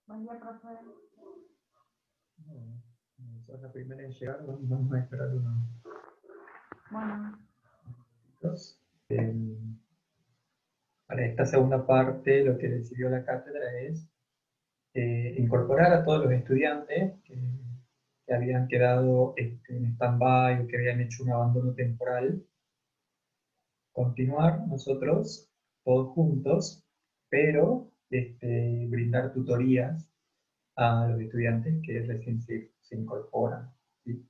Buen día, profe. Sos la primera en llegar, vamos a esperar unos minutos. Para esta segunda parte, lo que decidió la cátedra es incorporar a todos los estudiantes que habían quedado en stand-by o que habían hecho un abandono temporal, continuar nosotros todos juntos, pero brindar tutorías a los estudiantes que recién se incorporan, ¿sí?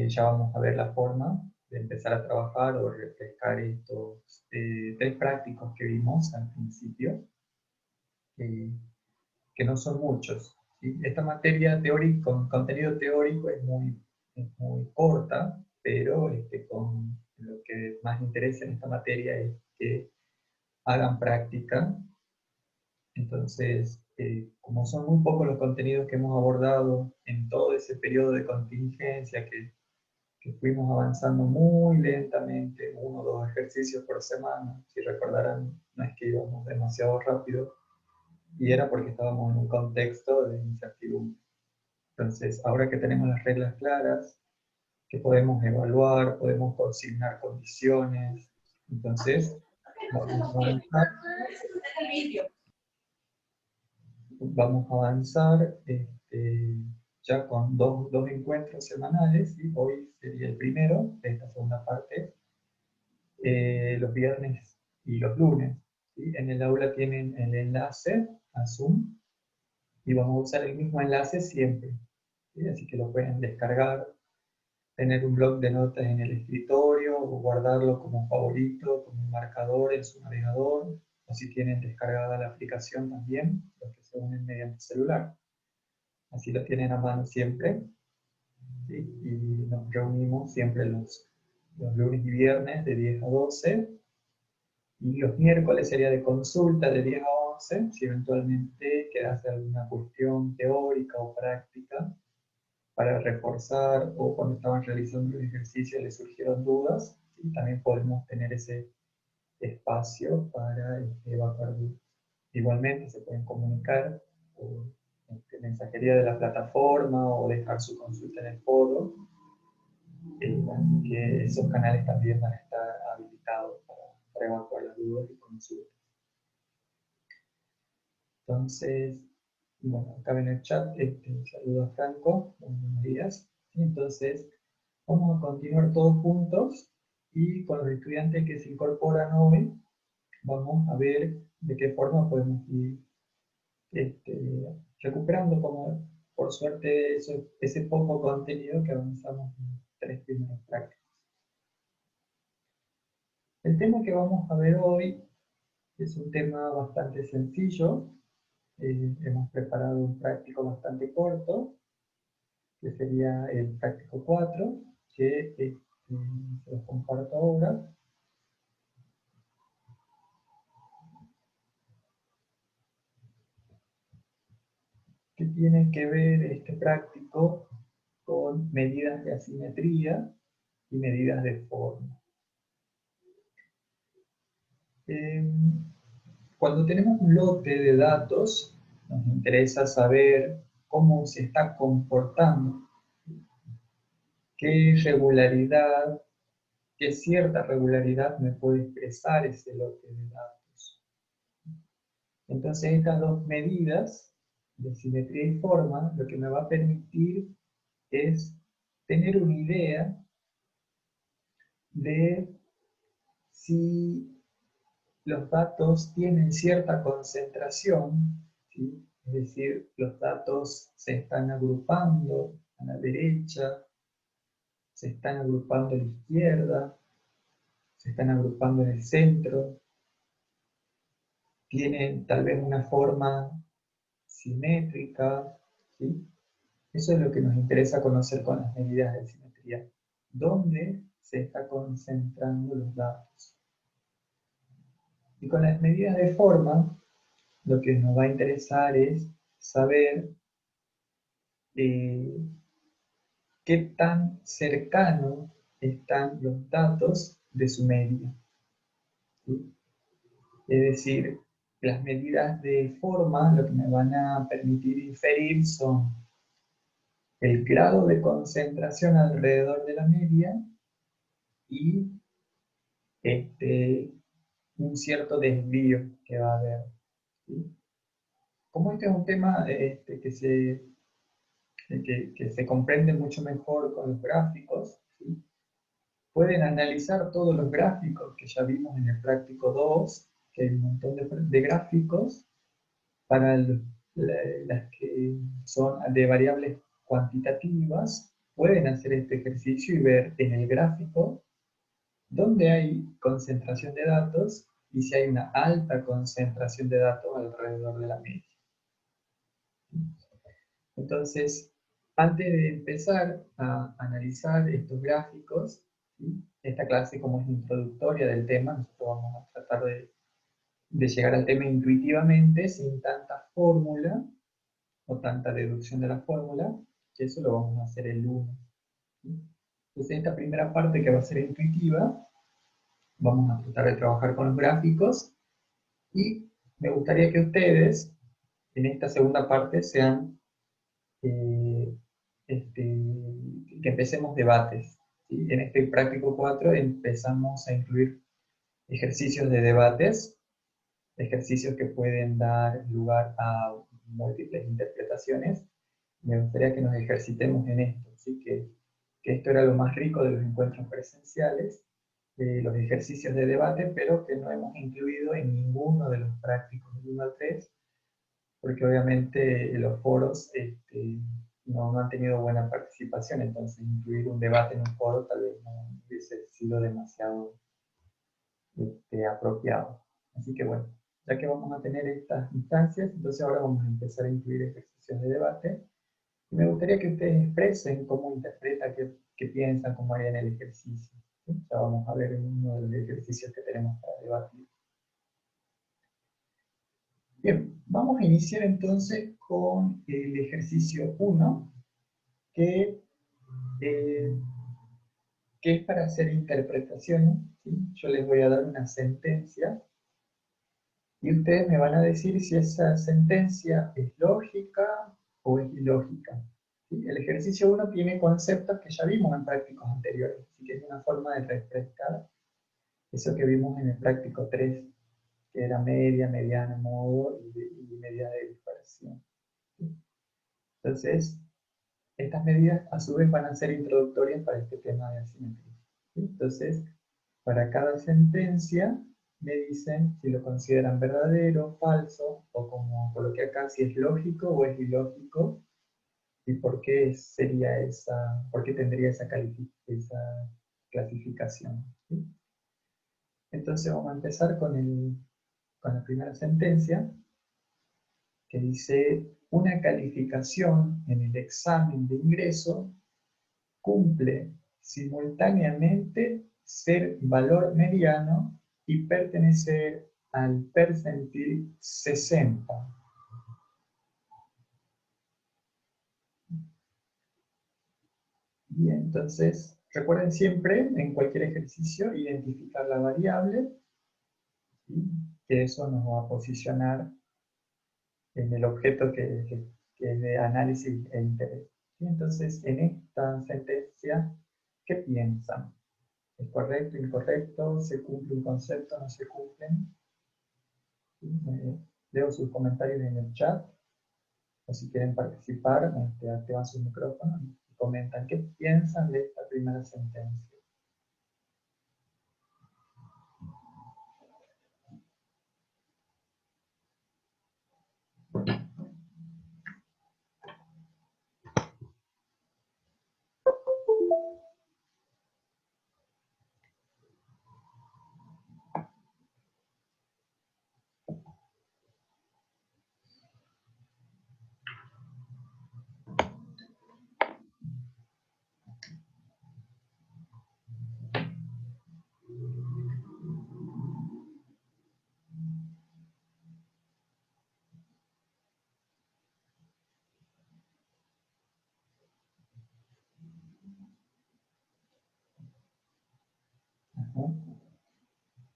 Ya vamos a ver la forma de empezar a trabajar o refrescar estos 3 prácticos que vimos al principio, que no son muchos, ¿sí? Esta materia teórica, con contenido teórico es muy corta, pero con lo que más interesa en esta materia es que hagan práctica. Entonces, como son muy pocos los contenidos que hemos abordado en todo ese periodo de contingencia que fuimos avanzando muy lentamente, 1 o 2 ejercicios por semana, si recordarán, no es que íbamos demasiado rápido, y era porque estábamos en un contexto de incertidumbre. Entonces, ahora que tenemos las reglas claras, que podemos evaluar, podemos consignar condiciones, entonces vamos a avanzar ya con dos encuentros semanales, y hoy sería el primero de esta segunda parte, los viernes y los lunes, ¿sí? En el aula tienen el enlace a Zoom y vamos a usar el mismo enlace siempre, ¿sí? Así que lo pueden descargar, tener un bloc de notas en el escritorio o guardarlo como favorito, como un marcador en su navegador, o si tienen descargada la aplicación también, los que se unen mediante celular. Así lo tienen a mano siempre, ¿sí? Y nos reunimos siempre los lunes y viernes de 10 a 12, y los miércoles sería de consulta de 10 a 11, si eventualmente quedase alguna cuestión teórica o práctica para reforzar, o cuando estaban realizando el ejercicio les surgieron dudas, y también podemos tener ese espacio para evacuar dudas. Igualmente se pueden comunicar por mensajería de la plataforma o dejar su consulta en el foro, así que esos canales también van a estar habilitados para evacuar las dudas y consultas. Entonces, bueno, acá en el chat, saludo a Franco, buenos días. Entonces, vamos a continuar todos juntos, y con los estudiantes que se incorporan hoy, vamos a ver de qué forma podemos ir recuperando, como por suerte, ese poco contenido que avanzamos en 3 primeros prácticos. El tema que vamos a ver hoy es un tema bastante sencillo. Hemos preparado un práctico bastante corto, que sería el práctico 4, que se los comparto ahora. Que tiene que ver este práctico con medidas de asimetría y medidas de forma. Cuando tenemos un lote de datos, nos interesa saber cómo se está comportando, qué regularidad, qué cierta regularidad me puede expresar ese lote de datos. Entonces, estas 2 medidas de simetría y forma lo que me va a permitir es tener una idea de si los datos tienen cierta concentración, ¿sí? Es decir, los datos se están agrupando a la derecha, se están agrupando a la izquierda, se están agrupando en el centro, tienen tal vez una forma simétrica, ¿sí? Eso es lo que nos interesa conocer con las medidas de simetría. ¿Dónde se están concentrando los datos? Y con las medidas de forma, lo que nos va a interesar es saber qué tan cercano están los datos de su media, ¿sí? Es decir, las medidas de forma lo que me van a permitir inferir son el grado de concentración alrededor de la media y un cierto desvío que va a haber, ¿sí? Como este es un tema que se comprende mucho mejor con los gráficos, ¿sí? Pueden analizar todos los gráficos que ya vimos en el práctico 2, que hay un montón de gráficos para las que son de variables cuantitativas. Pueden hacer este ejercicio y ver en el gráfico dónde hay concentración de datos y si hay una alta concentración de datos alrededor de la media. Entonces, antes de empezar a analizar estos gráficos, ¿sí? Esta clase como es introductoria del tema, nosotros vamos a tratar de llegar al tema intuitivamente, sin tanta fórmula o tanta deducción de la fórmula, que eso lo vamos a hacer el lunes, ¿sí? Entonces, esta primera parte que va a ser intuitiva, vamos a tratar de trabajar con los gráficos y me gustaría que ustedes en esta segunda parte sean eh, que empecemos debates, ¿sí? En este práctico 4 empezamos a incluir ejercicios de debates, ejercicios que pueden dar lugar a múltiples interpretaciones. Me gustaría que nos ejercitemos en esto, ¿sí? Que esto era lo más rico de los encuentros presenciales, los ejercicios de debate, pero que no hemos incluido en ninguno de los prácticos del 1 al 3, porque obviamente los foros no han tenido buena participación, entonces incluir un debate en un foro tal vez no hubiese sido demasiado apropiado. Así que bueno, ya que vamos a tener estas instancias, entonces ahora vamos a empezar a incluir ejercicios de debate. Y me gustaría que ustedes expresen cómo interpretan, qué piensan, cómo harían el ejercicio, ¿sí? Ya vamos a ver en uno de los ejercicios que tenemos para debatir. Bien, vamos a iniciar entonces con el ejercicio 1, que, eh, que es para hacer interpretaciones, ¿sí? Yo les voy a dar una sentencia y ustedes me van a decir si esa sentencia es lógica o es ilógica, ¿sí? El ejercicio 1 tiene conceptos que ya vimos en prácticos anteriores, así que es una forma de refrescar eso que vimos en el práctico 3, que era media, mediana, modo y medida de dispersión, ¿sí? Entonces, estas medidas a su vez van a ser introductorias para este tema de asimetría, ¿sí? Entonces, para cada sentencia me dicen si lo consideran verdadero, falso, o como coloqué acá, si es lógico o es ilógico, y por qué sería por qué tendría esa clasificación, ¿sí? Entonces vamos a empezar con la primera sentencia, que dice: una calificación en el examen de ingreso cumple simultáneamente ser valor mediano y pertenecer al percentil 60. Bien, entonces recuerden siempre en cualquier ejercicio identificar la variable, ¿sí? Que eso nos va a posicionar en el objeto que es de análisis e interés. ¿Sí? Entonces, en esta sentencia, ¿qué piensan? ¿Es correcto, incorrecto? ¿Se cumple un concepto, no se cumplen? ¿Sí? Leo sus comentarios en el chat, o si quieren participar, activan su micrófono y comentan qué piensan de esta primera sentencia. ¿no?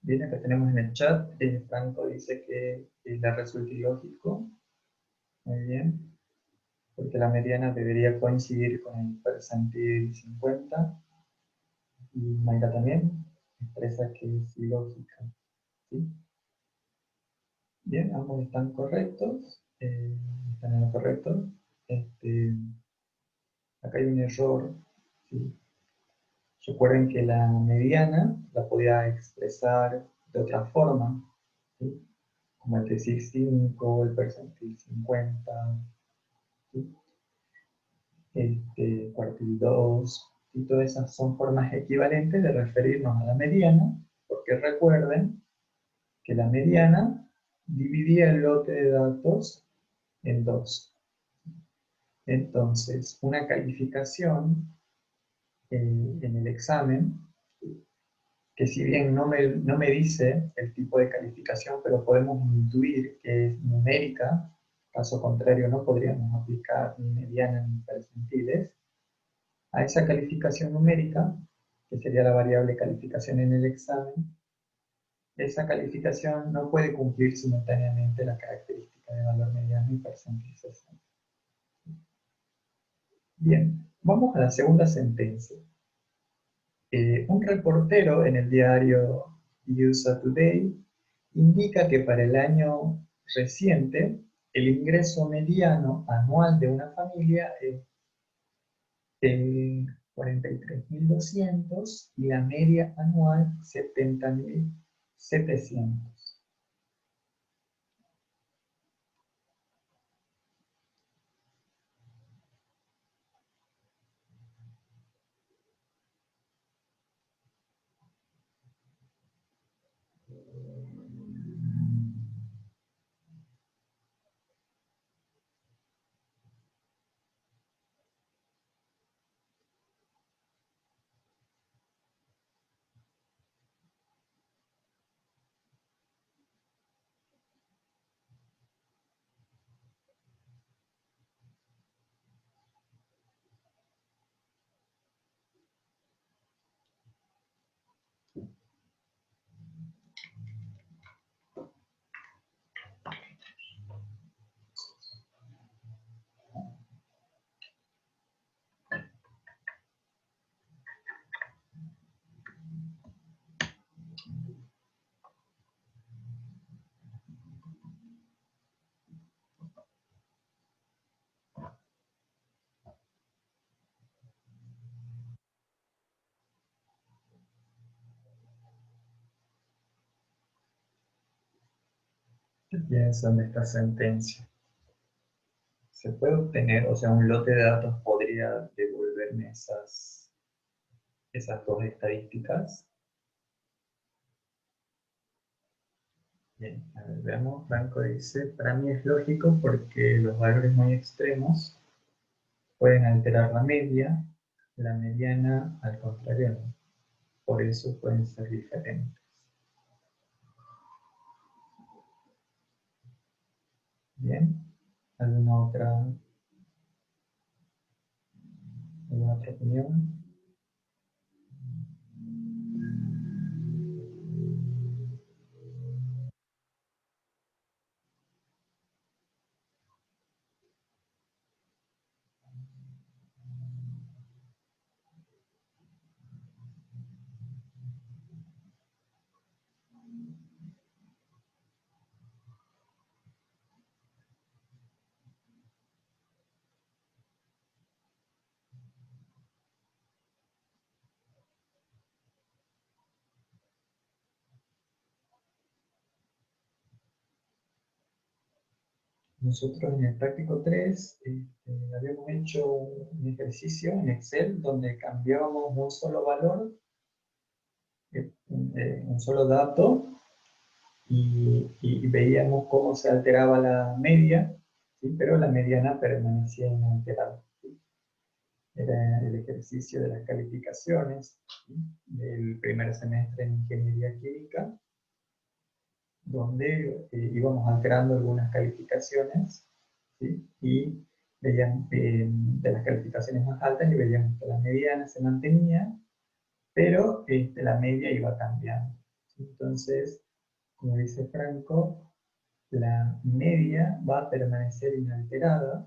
Bien, acá tenemos en el chat, Franco dice que le resulta ilógico. Muy bien, porque la mediana debería coincidir con el percentil 50. Y Mayra también expresa que es ilógica. ¿Sí? Bien, ambos están correctos. Están en lo correcto. Acá hay un error. ¿Sí? Recuerden que la mediana la podía expresar de otra forma. ¿Sí? Como el decir 5, el percentil 50, ¿sí? Cuartil 2, y todas esas son formas equivalentes de referirnos a la mediana, porque recuerden que la mediana dividía el lote de datos en dos. Entonces, una calificación en el examen, que si bien no me dice el tipo de calificación, pero podemos intuir que es numérica, caso contrario no podríamos aplicar ni mediana ni percentiles, a esa calificación numérica, que sería la variable calificación en el examen, esa calificación no puede cumplir simultáneamente la característica de valor mediano y percentil 60. Bien, vamos a la segunda sentencia. Un reportero en el diario USA Today indica que para el año reciente el ingreso mediano anual de una familia es 43.200 y la media anual 70.700. ¿Qué piensan de esta sentencia? ¿Se puede obtener, o sea, un lote de datos podría devolverme esas dos estadísticas? Bien, a ver, veamos. Franco dice, para mí es lógico porque los valores muy extremos pueden alterar la mediana al contrario no. Por eso pueden ser diferentes. Bien, alguna otra opinión? Nosotros en el práctico 3 habíamos hecho un ejercicio en Excel donde cambiábamos un solo valor, un solo dato, y veíamos cómo se alteraba la media, ¿sí? Pero la mediana permanecía inalterada. ¿Sí? Era el ejercicio de las calificaciones, ¿sí? Del primer semestre en Ingeniería Química, donde íbamos alterando algunas calificaciones, ¿sí? Y veían de las calificaciones más altas y veíamos que la mediana se mantenía pero la media iba cambiando. Entonces, como dice Franco, la media va a permanecer inalterada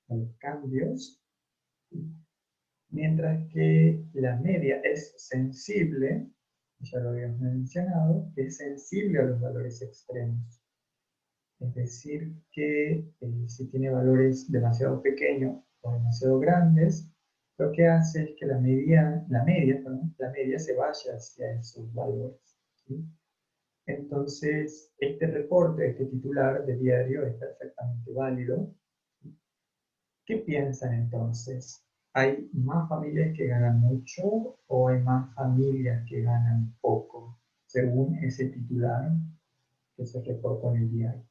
a los cambios, mientras que la media es sensible, ya lo habíamos mencionado, es sensible a los valores extremos. Es decir, que si tiene valores demasiado pequeños o demasiado grandes, lo que hace es que la media se vaya hacia esos valores, ¿sí? Entonces, este reporte, este titular de diario es perfectamente válido. ¿Qué piensan entonces? ¿Hay más familias que ganan mucho o hay más familias que ganan poco, según ese titular que se reportó en el diario?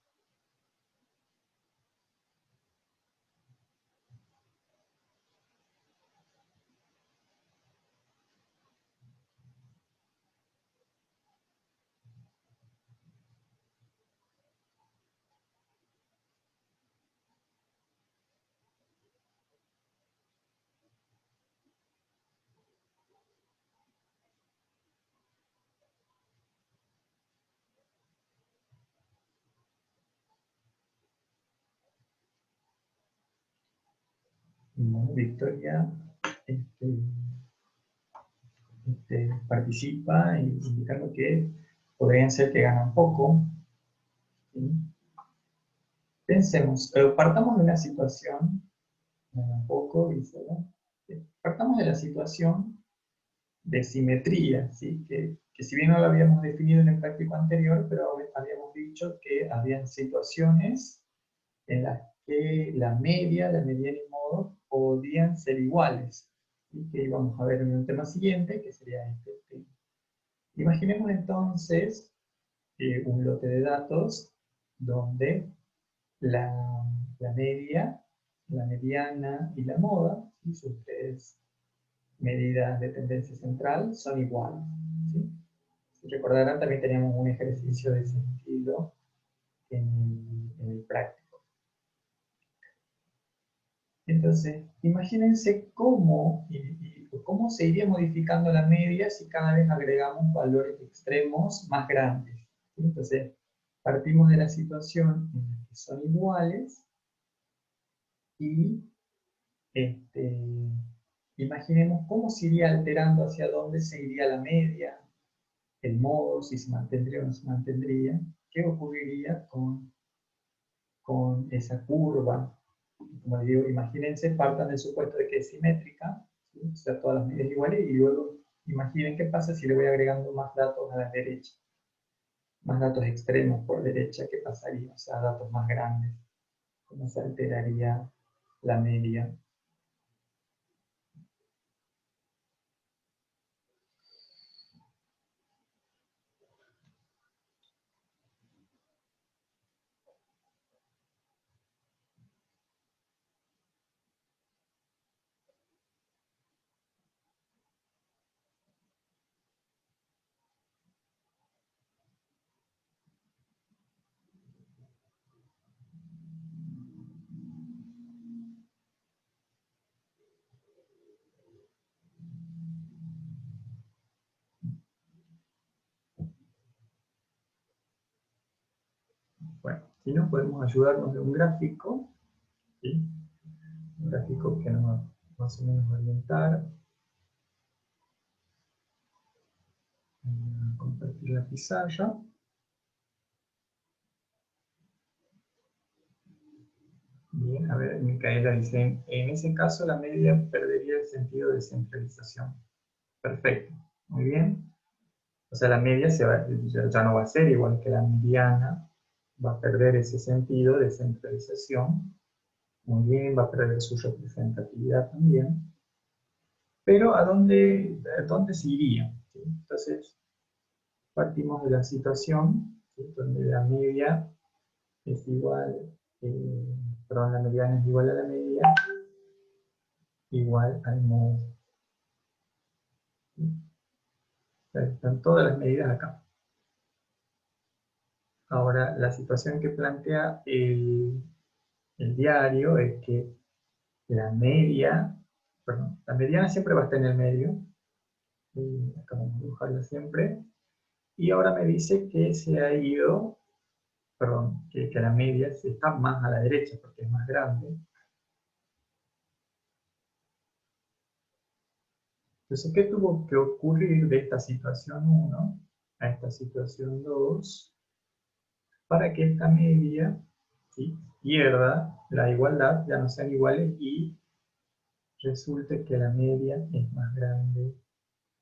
Bueno, Victoria este, participa indicando que podrían ser que ganan poco, ¿sí? Pensemos, partamos de una situación, ganan poco, dice, ¿no? Partamos de la situación de simetría, ¿sí? Que si bien no lo habíamos definido en el práctico anterior, pero habíamos dicho que habían situaciones en las que la mediana y modo podían ser iguales, y que íbamos a ver en un tema siguiente, que sería este tema. Imaginemos entonces un lote de datos donde la media, la mediana y la moda, ¿sí? Sus tres medidas de tendencia central son iguales, ¿sí? Si recordarán, también teníamos un ejercicio de ese estilo en el práctico. Entonces, imagínense cómo se iría modificando la media si cada vez agregamos valores extremos más grandes, ¿sí? Entonces, partimos de la situación en la que son iguales y este, imaginemos cómo se iría alterando, hacia dónde se iría la media, el modo, si se mantendría o no se mantendría, qué ocurriría con esa curva. Como digo, imagínense, partan del supuesto de que es simétrica, ¿sí? O sea, todas las medidas iguales, y luego imaginen qué pasa si le voy agregando más datos a la derecha, más datos extremos por derecha, qué pasaría, o sea, datos más grandes, cómo se alteraría la media. Bueno, si no, podemos ayudarnos de un gráfico, ¿sí? Un gráfico que nos va más o menos a orientar. Voy a compartir la pizarra. Bien, a ver, Micaela dice, en ese caso la media perdería el sentido de centralización. Perfecto, muy bien. O sea, la media ya no va a ser igual que la mediana, va a perder ese sentido de centralización. Muy bien, va a perder su representatividad también. Pero ¿a dónde se iría? ¿Sí? Entonces, partimos de la situación, ¿sí? Donde la media es igual, perdón, la mediana es igual a la media, igual al modo. ¿Sí? Están todas las medidas acá. Ahora, la situación que plantea el diario es que la media, perdón, la mediana siempre va a estar en el medio, Acá vamos a dibujarla siempre. Y ahora me dice que se ha ido, perdón, que la media está más a la derecha porque es más grande. Entonces, ¿qué tuvo que ocurrir de esta situación 1 a esta situación 2 para que esta media, ¿sí?, pierda la igualdad, ya no sean iguales y resulte que la media es más grande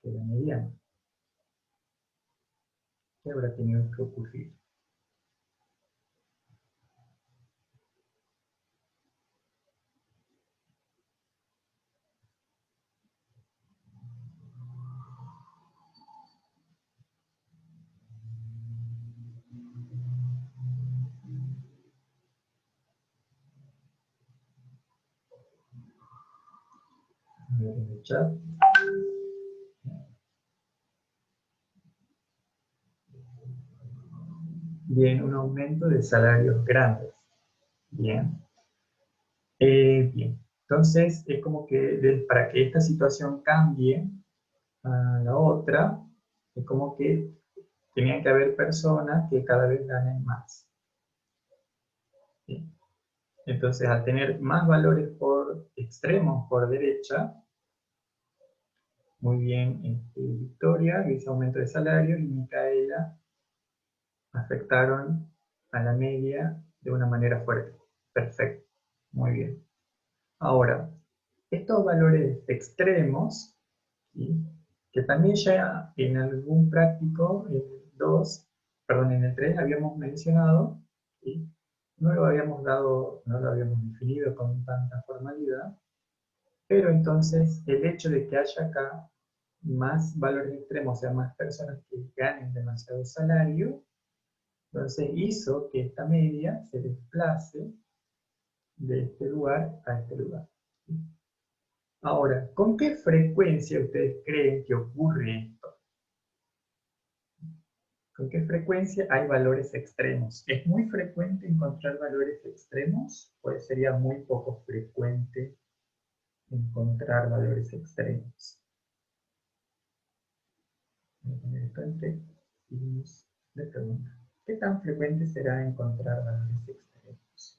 que la mediana? ¿Qué habrá tenido que ocurrir? A ver en el chat. Bien, un aumento de salarios grandes. Bien. Bien. Entonces, es como que para que esta situación cambie a la otra, es como que tenían que haber personas que cada vez ganen más. ¿Sí? Entonces, al tener más valores por extremos por derecha, muy bien, Victoria, que hizo aumento de salario, y Micaela afectaron a la media de una manera fuerte. Perfecto, muy bien. Ahora, estos valores extremos, ¿sí?, que también ya en algún práctico, en el 2, perdón, en el 3 habíamos mencionado, ¿sí?, no lo habíamos dado, no lo habíamos definido con tanta formalidad, pero entonces el hecho de que haya acá más valores extremos, o sea, más personas que ganen demasiado salario, entonces hizo que esta media se desplace de este lugar a este lugar. Ahora, ¿con qué frecuencia ustedes creen que ocurre esto? ¿Con qué frecuencia hay valores extremos? ¿Es muy frecuente encontrar valores extremos? ¿O sería muy poco frecuente encontrar valores extremos? Voy a poner esto entre signos de pregunta. ¿Qué tan frecuente será encontrar valores extremos?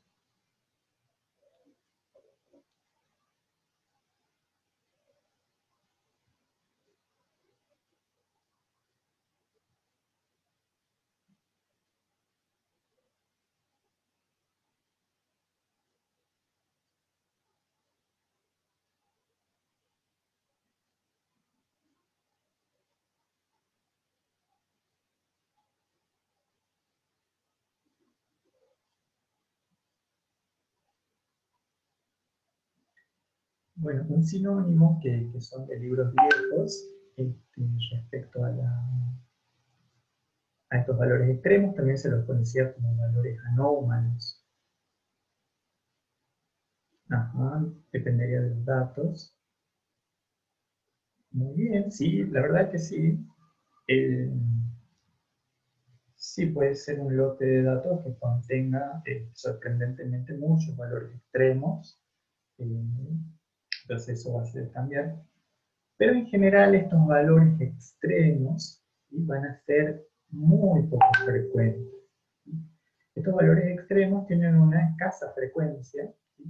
Bueno, un sinónimo que son de libros viejos respecto a estos valores extremos también se los conocía como valores anómalos. Ajá, dependería de los datos. Muy bien, sí, la verdad que sí. Eh, sí puede ser un lote de datos que contenga sorprendentemente muchos valores extremos. eh, entonces eso va a hacer cambiar. Pero en general estos valores extremos, ¿sí?, van a ser muy poco frecuentes. ¿Sí? Estos valores extremos tienen una escasa frecuencia. ¿Sí?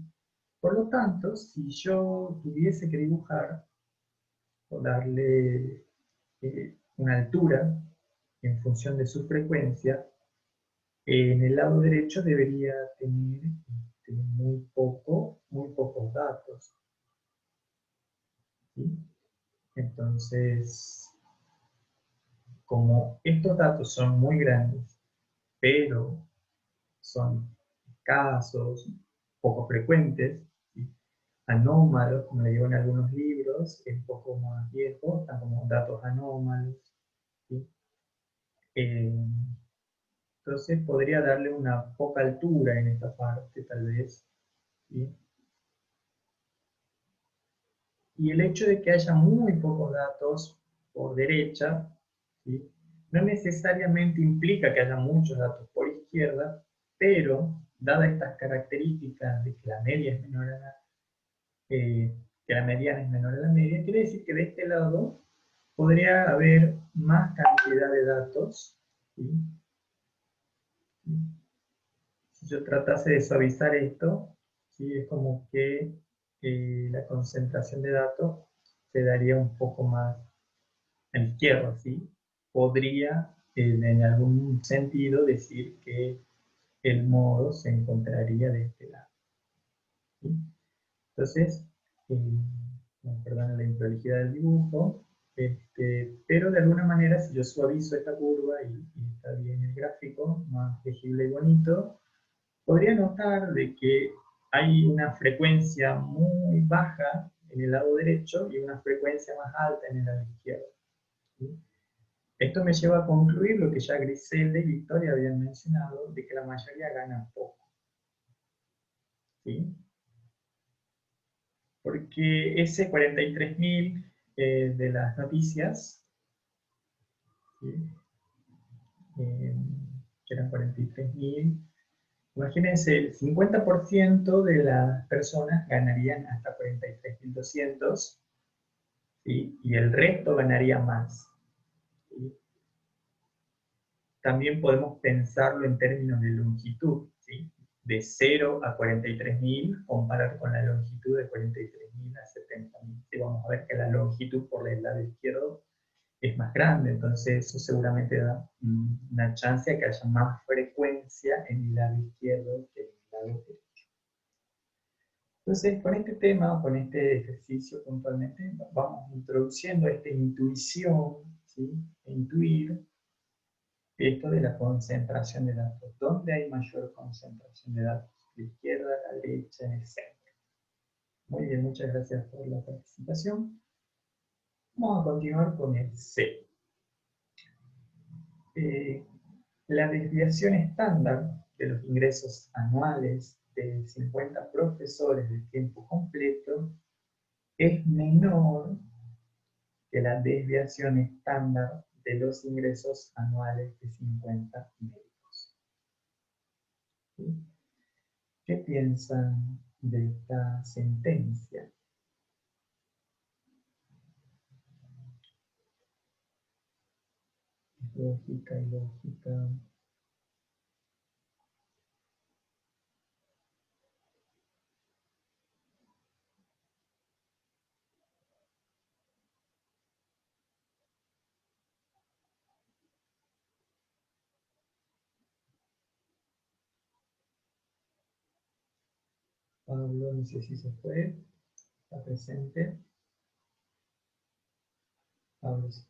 Por lo tanto, si yo tuviese que dibujar o darle una altura en función de su frecuencia, en el lado derecho debería tener muy pocos datos. ¿Sí? Entonces, como estos datos son muy grandes, pero son escasos, poco frecuentes, ¿sí?, anómalos, como le digo en algunos libros, es un poco más viejo, están como datos anómalos, ¿sí? Eh, entonces podría darle una poca altura en esta parte, tal vez, ¿sí? Y el hecho de que haya muy pocos datos por derecha, ¿sí?, no necesariamente implica que haya muchos datos por izquierda, pero dadas estas características de que la media es menor a que la mediana es menor a la media, quiere decir que de este lado podría haber más cantidad de datos, ¿sí? Si yo tratase de suavizar esto, ¿sí? Es como que la concentración de datos se daría un poco más a la izquierda, ¿sí? Podría, en algún sentido, decir que el modo se encontraría de este lado, ¿sí? Entonces, perdón la improlijidad del dibujo, pero de alguna manera, si yo suavizo esta curva y está bien el gráfico, más legible y bonito, podría notar de que hay una frecuencia muy baja en el lado derecho y una frecuencia más alta en el lado izquierdo, ¿sí? Esto me lleva a concluir lo que ya Griselda y Victoria habían mencionado, de que la mayoría gana poco, ¿sí? Porque ese 43.000 de las noticias, ¿sí? eh, que eran 43.000, imagínense, el 50% de las personas ganarían hasta 43.200, ¿sí? Y el resto ganaría más, ¿sí? También podemos pensarlo en términos de longitud, ¿sí? De 0 a 43.000, comparar con la longitud de 43.000 a 70.000. Y vamos a ver que la longitud por el lado izquierdo es más grande, entonces eso seguramente da una chance a que haya más frecuencia en el lado izquierdo que en el lado derecho. Entonces, con este tema, con este ejercicio puntualmente, vamos introduciendo esta intuición, ¿sí? Intuir esto de la concentración de datos. ¿Dónde hay mayor concentración de datos? ¿La izquierda, la derecha, en el centro? Muy bien, muchas gracias por la participación. Vamos a continuar con el C. La desviación estándar de los ingresos anuales de 50 profesores de tiempo completo es menor que la desviación estándar de los ingresos anuales de 50 médicos. ¿Sí? ¿Qué piensan de esta sentencia? Lógica y lógica. Pablo, no sé si se fue, está presente. Pablo, si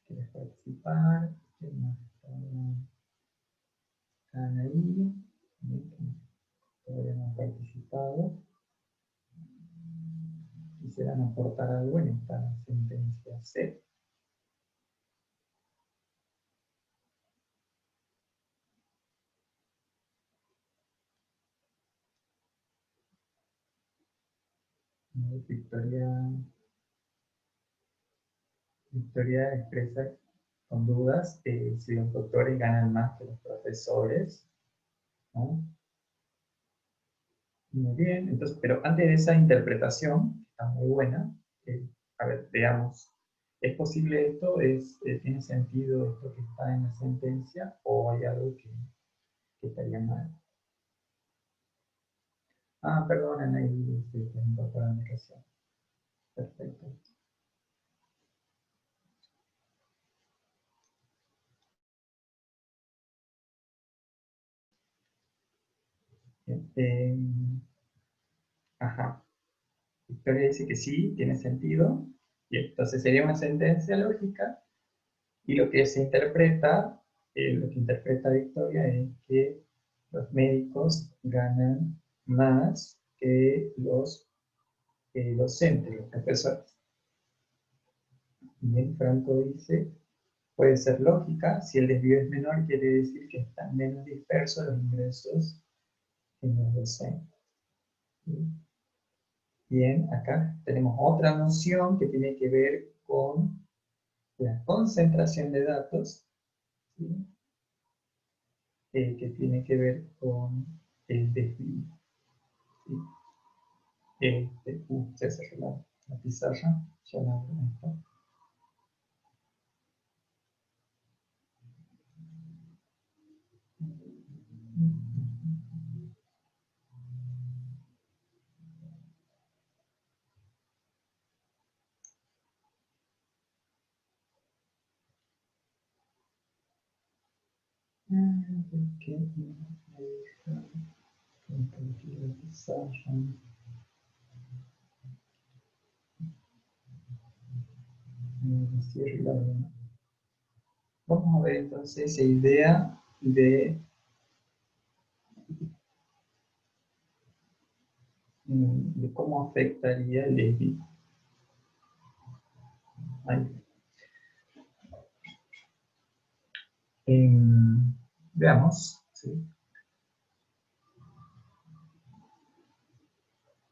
quieres participar, ¿quién más están ahí? Todavía no han participado. Quisieran aportar algo en esta sentencia C. Victoria, Victoria expresa con dudas si los doctores ganan más que los profesores, ¿no? Muy bien, entonces, pero antes de esa interpretación, que está muy buena, a ver, veamos, ¿es posible esto? ¿Tiene sentido esto que está en la sentencia o hay algo que estaría mal? Ah, perdón, Anaí, se incorporó la indicación. Perfecto. Bien, ajá. Victoria dice que sí, tiene sentido. Y entonces sería una sentencia lógica. Y lo que interpreta Victoria es que los médicos ganan más que los docentes, los profesores. Bien, Franco dice, puede ser lógica, si el desvío es menor quiere decir que están menos dispersos los ingresos en los docentes. Bien, acá tenemos otra noción que tiene que ver con la concentración de datos, ¿sí? Que tiene que ver con el desvío. ¿Sí? Se cerró la pizarra, ya la abro. ¿Qué me deja compartir el pizarra? Cierro la ventana. Vamos a ver entonces esa idea de cómo afectaría el desvío. Ahí. Veamos. ¿Sí?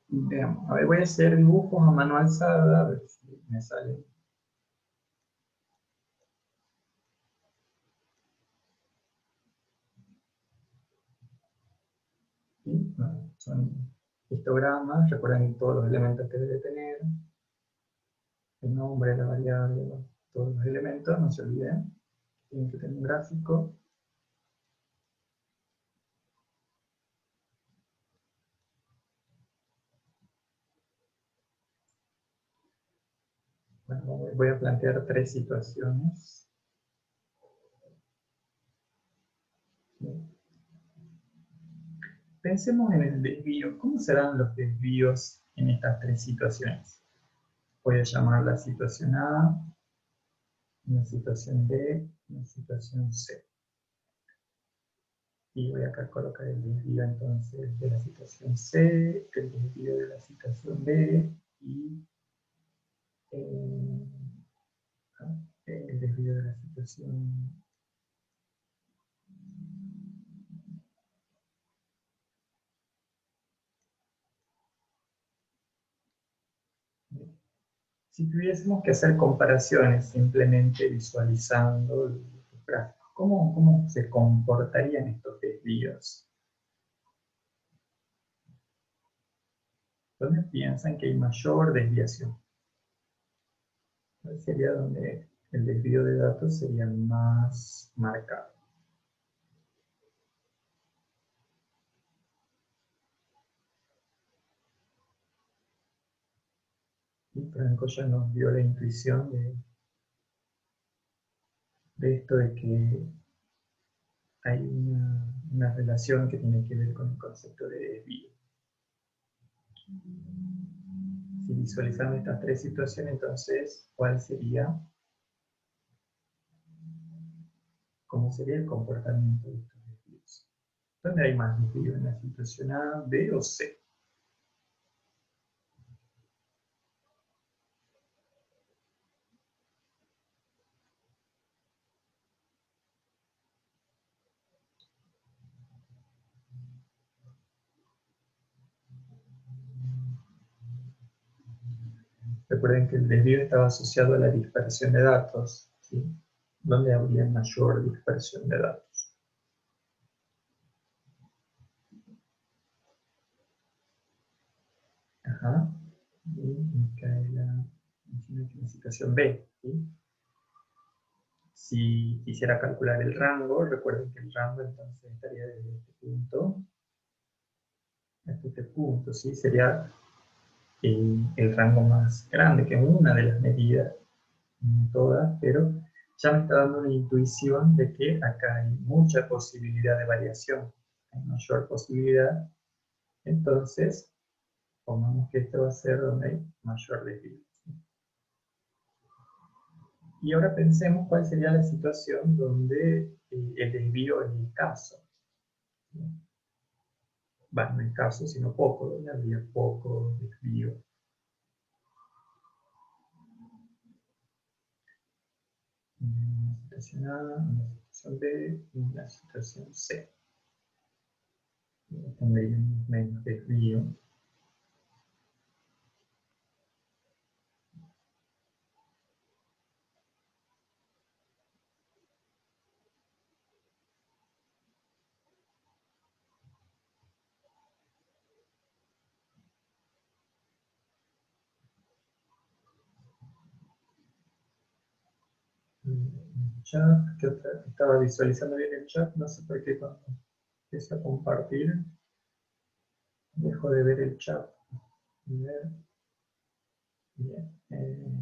Veamos. A ver, voy a hacer dibujos a mano alzada, a ver si me sale. ¿Sí? Bueno, son histogramas, recuerden todos los elementos que debe tener, el nombre, la variable, bueno, todos los elementos, no se olviden, tienen que tener un gráfico. Bueno, voy a plantear tres situaciones. ¿Sí? Pensemos en el desvío. ¿Cómo serán los desvíos en estas tres situaciones? Voy a llamar la situación A, una situación B, una situación C. Y voy acá a colocar el desvío entonces de la situación C, el desvío de la situación B y eh, el desvío de la situación. Si tuviésemos que hacer comparaciones simplemente visualizando los gráficos, ¿cómo se comportarían estos desvíos? ¿Dónde piensan que hay mayor desviación? ¿Cuál sería donde el desvío de datos sería más marcado? Y Franco ya nos dio la intuición de esto de que hay una relación que tiene que ver con el concepto de desvío. Si visualizamos estas tres situaciones, entonces, ¿cómo sería el comportamiento de estos desvíos? ¿Dónde hay más desvío? ¿En la situación A, B o C? Recuerden que el desvío estaba asociado a la dispersión de datos, ¿sí? ¿Dónde habría mayor dispersión de datos? Ajá. Y Micaela menciona que en la situación B, ¿sí? Si quisiera calcular el rango, recuerden que el rango entonces estaría desde este punto hasta este punto, ¿sí? Sería el rango más grande, que es una de las medidas, no todas, pero ya me está dando una intuición de que acá hay mucha posibilidad de variación, hay mayor posibilidad, entonces pongamos que esto va a ser donde hay mayor desvío. Y ahora pensemos cuál sería la situación donde el desvío es escaso. Bueno, no escaso, sino poco, donde habría poco desvío. Una situación A, una situación B y una situación C. Tendríamos menos desvío. el chat, ¿qué otra? Estaba visualizando bien el chat, no sé por qué cuando empiezo a compartir, dejo de ver el chat. A ver, bien, bien,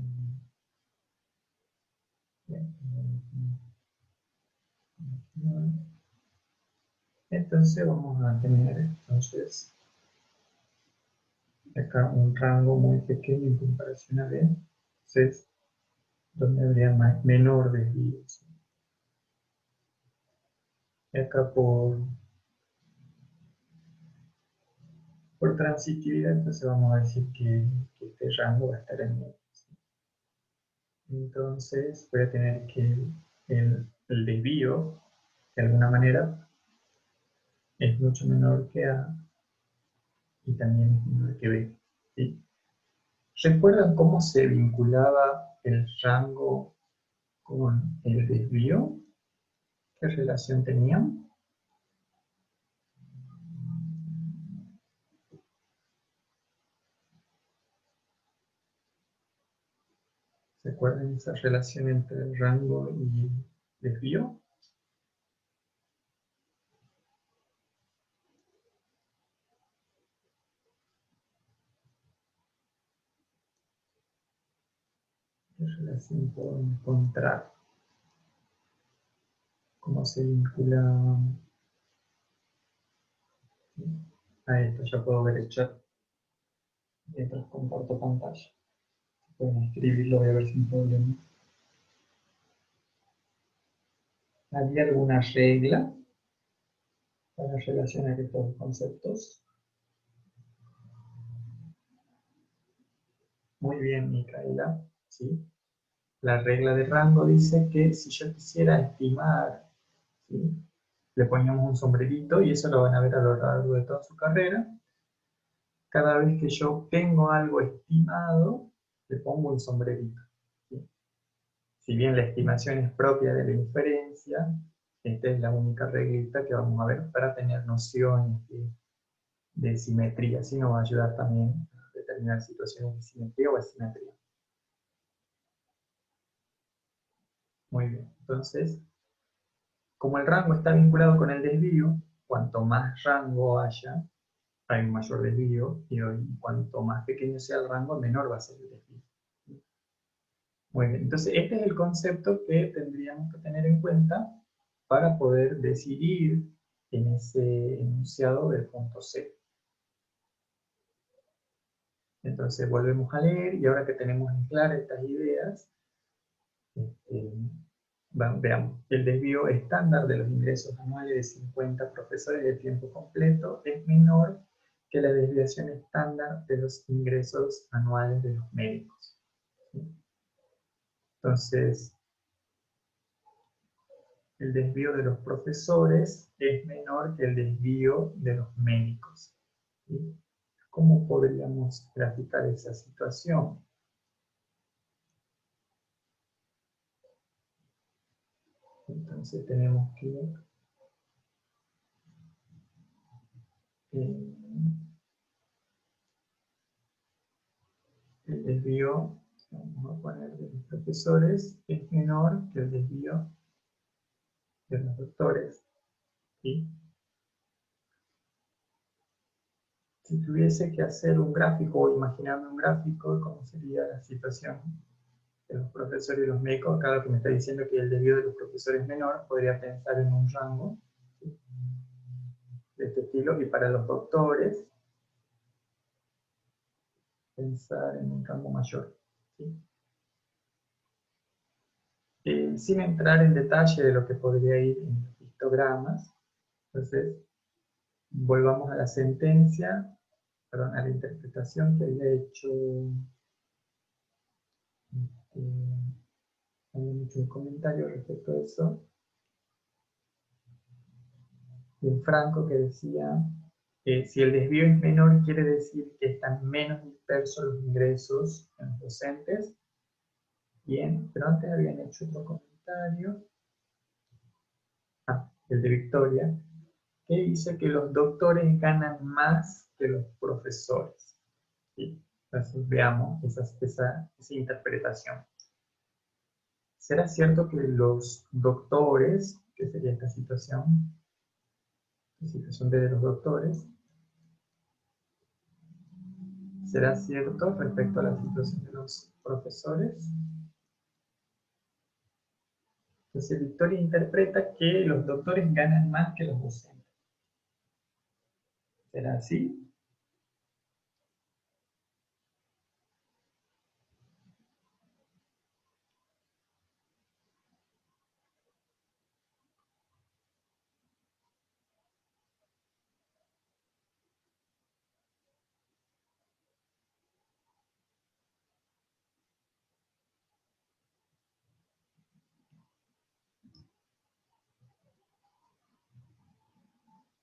bien. Entonces vamos a tener entonces acá un rango muy pequeño en comparación a B, entonces donde habría menor desvío. ¿Sí? Y acá por transitividad, entonces vamos a decir que este rango va a estar en medio. ¿Sí? Entonces voy a tener que el desvío, de alguna manera, es mucho menor que A y también es menor que B. ¿Sí? ¿Recuerdan cómo se vinculaba el rango con el desvío? ¿Qué relación tenían? ¿Se acuerdan esa relación entre el rango y el desvío? ¿Qué relación puedo encontrar? ¿Cómo se vincula a esto? Ya puedo ver el chat mientras comparto pantalla. Pueden escribirlo, voy a ver sin problema. ¿Había alguna regla para relacionar estos conceptos? Muy bien, Micaela. ¿Sí? La regla de rango dice que si yo quisiera estimar, ¿sí? Le poníamos un sombrerito y eso lo van a ver a lo largo de toda su carrera. Cada vez que yo tengo algo estimado, le pongo un sombrerito. ¿Sí? Si bien la estimación es propia de la inferencia, esta es la única reglita que vamos a ver para tener nociones de simetría. Así nos va a ayudar también a determinar situaciones de simetría o asimetría. Muy bien, entonces, como el rango está vinculado con el desvío, cuanto más rango haya, hay un mayor desvío, y cuanto más pequeño sea el rango, menor va a ser el desvío. Muy bien, entonces este es el concepto que tendríamos que tener en cuenta para poder decidir en ese enunciado del punto C. Entonces volvemos a leer y ahora que tenemos en claro estas ideas, veamos, el desvío estándar de los ingresos anuales de 50 profesores de tiempo completo es menor que la desviación estándar de los ingresos anuales de los médicos. Entonces, el desvío de los profesores es menor que el desvío de los médicos. ¿Sí? ¿Cómo podríamos graficar esa situación? Entonces tenemos que eh, el desvío, vamos a poner de los profesores, es menor que el desvío de los doctores. ¿Sí? Si tuviese que hacer un gráfico o imaginarme un gráfico, ¿cómo sería la situación de los profesores y los médicos? Cada que me está diciendo que el desvío de los profesores es menor, podría pensar en un rango, ¿sí?, de este estilo, y para los doctores, pensar en un rango mayor. ¿Sí? Sin entrar en detalle de lo que podría ir en los histogramas, entonces volvamos a la sentencia, perdón, a la interpretación que había hecho, había hecho un comentario respecto a eso, de un Franco que decía que si el desvío es menor quiere decir que están menos dispersos los ingresos en los docentes. Bien, pero antes habían hecho otro comentario, el de Victoria, que dice que los doctores ganan más que los profesores. ¿Sí? Entonces veamos esa interpretación. ¿será cierto que los doctores, que sería esta situación, la situación de los doctores, será cierto respecto a la situación de los profesores? Entonces Victoria interpreta que los doctores ganan más que los docentes. ¿Será así?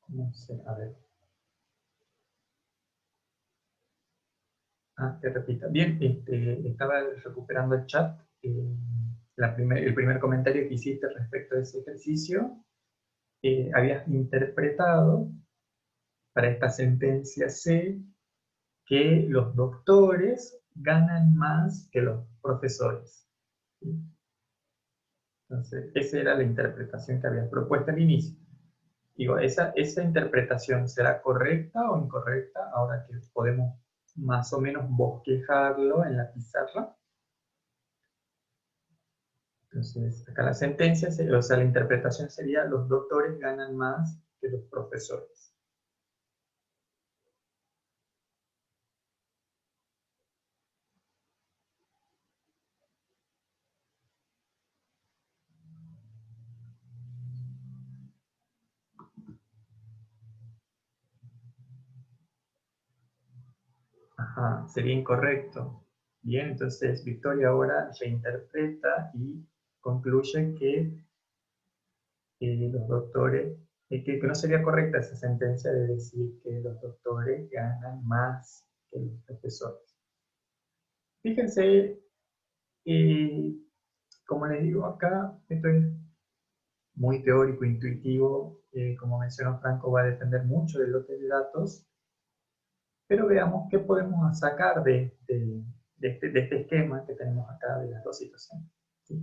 No sé, a ver. Te repito. Bien, estaba recuperando el chat. El primer comentario que hiciste respecto a ese ejercicio, habías interpretado para esta sentencia C que los doctores ganan más que los profesores. ¿Sí? Entonces, esa era la interpretación que habías propuesto al inicio. Digo, ¿esa interpretación será correcta o incorrecta ahora que podemos más o menos bosquejarlo en la pizarra? Entonces, acá la sentencia, o sea, la interpretación sería los doctores ganan más que los profesores. Ajá, sería incorrecto. Bien, entonces Victoria ahora ya interpreta y concluye que los doctores, que no sería correcta esa sentencia de decir que los doctores ganan más que los profesores. Fíjense, eh, como les digo acá, esto es muy teórico, intuitivo, como mencionó Franco, va a depender mucho del lote de datos, pero veamos qué podemos sacar de este esquema que tenemos acá de las dos situaciones. ¿Sí?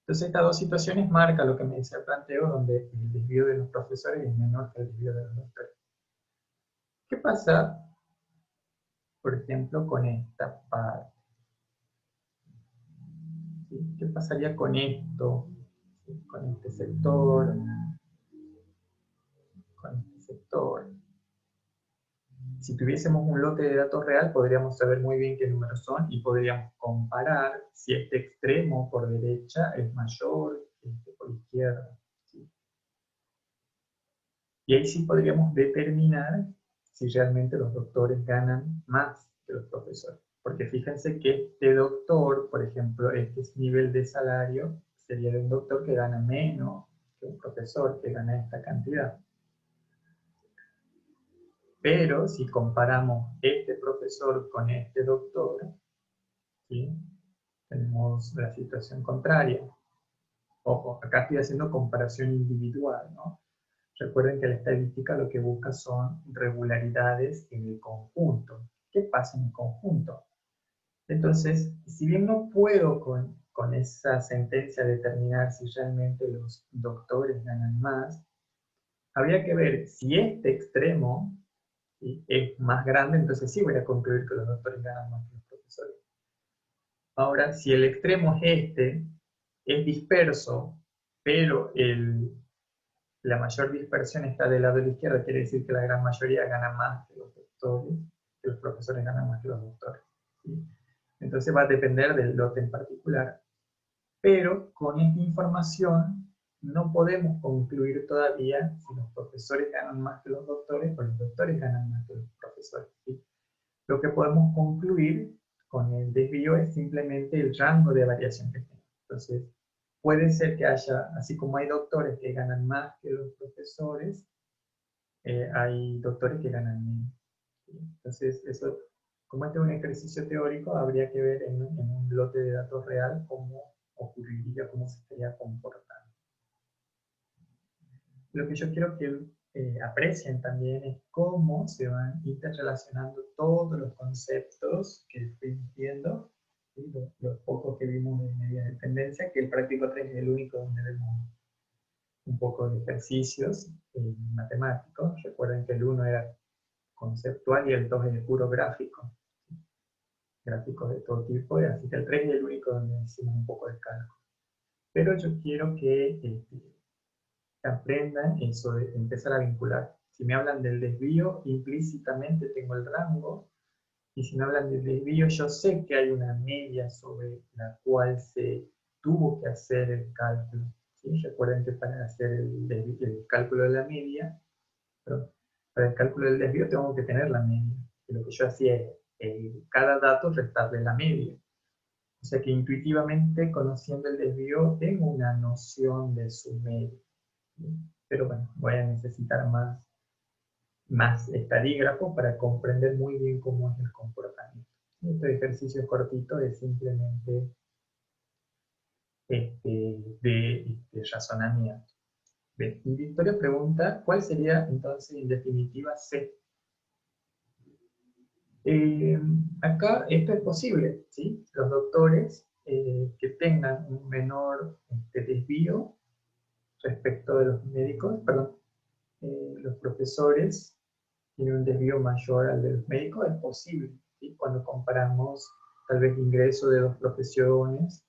Entonces estas dos situaciones marcan lo que me dice el planteo, donde el desvío de los profesores es menor que el desvío de los doctores. ¿Qué pasa, por ejemplo, con esta parte? ¿Sí? ¿Qué pasaría con esto? ¿Sí? Con este sector, con este sector. Si tuviésemos un lote de datos real, podríamos saber muy bien qué números son y podríamos comparar si este extremo por derecha es mayor que este por izquierda. ¿Sí? Y ahí sí podríamos determinar si realmente los doctores ganan más que los profesores. Porque fíjense que este doctor, por ejemplo, este nivel de salario sería de un doctor que gana menos que un profesor que gana esta cantidad. Pero si comparamos este profesor con este doctor, ¿sí? Tenemos la situación contraria. Ojo, acá estoy haciendo comparación individual, ¿no? Recuerden que la estadística lo que busca son regularidades en el conjunto. ¿Qué pasa en el conjunto? Entonces, si bien no puedo con esa sentencia determinar si realmente los doctores ganan más, habría que ver si este extremo, ¿sí?, es más grande, entonces sí voy a concluir que los doctores ganan más que los profesores. Ahora, si el extremo es este, es disperso, pero la mayor dispersión está del lado de la izquierda, quiere decir que la gran mayoría gana más que los doctores, que los profesores ganan más que los doctores. ¿Sí? Entonces va a depender del lote en particular. Pero con esta información no podemos concluir todavía si los profesores ganan más que los doctores o los doctores ganan más que los profesores. ¿Sí? Lo que podemos concluir con el desvío es simplemente el rango de variación que tiene. Entonces, puede ser que haya, así como hay doctores que ganan más que los profesores, hay doctores que ganan menos. ¿Sí? Entonces, eso, como este es un ejercicio teórico, habría que ver en un lote de datos real cómo ocurriría, cómo se estaría comportando. Lo que yo quiero que aprecien también es cómo se van interrelacionando todos los conceptos que estoy viendo ¿sí? Los pocos que vimos de media dependencia, que el práctico 3 es el único donde vemos un poco de ejercicios matemáticos. Recuerden que el 1 era conceptual y el 2 es de puro gráfico, gráficos de todo tipo, así que el 3 es el único donde hicimos un poco de cálculo. Pero yo quiero que aprendan eso de empezar a vincular. Si me hablan del desvío, implícitamente tengo el rango, y si me hablan del desvío, yo sé que hay una media sobre la cual se tuvo que hacer el cálculo. ¿Sí? Recuerden que para hacer el cálculo de la media, perdón, para el cálculo del desvío tengo que tener la media. Y lo que yo hacía es cada dato restarle la media. O sea que intuitivamente, conociendo el desvío, tengo una noción de su media. Pero bueno, voy a necesitar más estadígrafos para comprender muy bien cómo es el comportamiento. Este ejercicio cortito es simplemente de razonamiento. Bien, y Victoria pregunta, ¿cuál sería entonces en definitiva C? Acá esto es posible, ¿sí? Los doctores que tengan un menor desvío respecto de los médicos, perdón, los profesores tienen un desvío mayor al de los médicos, es posible, ¿sí? Cuando comparamos tal vez ingreso de dos profesiones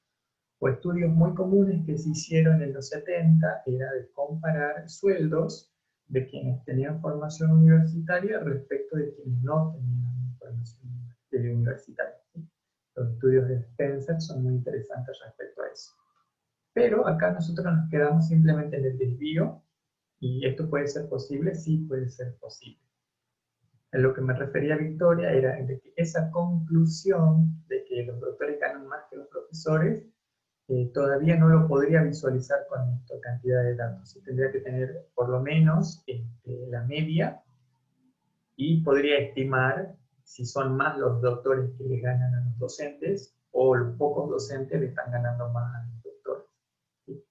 o estudios muy comunes que se hicieron en los 70 era de comparar sueldos de quienes tenían formación universitaria respecto de quienes no tenían formación universitaria. ¿Sí? Los estudios de Spencer son muy interesantes respecto a eso. Pero acá nosotros nos quedamos simplemente en el desvío, y esto puede ser posible, sí puede ser posible. En lo que me refería Victoria era de que esa conclusión de que los doctores ganan más que los profesores, todavía no lo podría visualizar con esta cantidad de datos. Tendría que tener por lo menos la media y podría estimar si son más los doctores que le ganan a los docentes o los pocos docentes le están ganando más a los doctores. ¿Sí?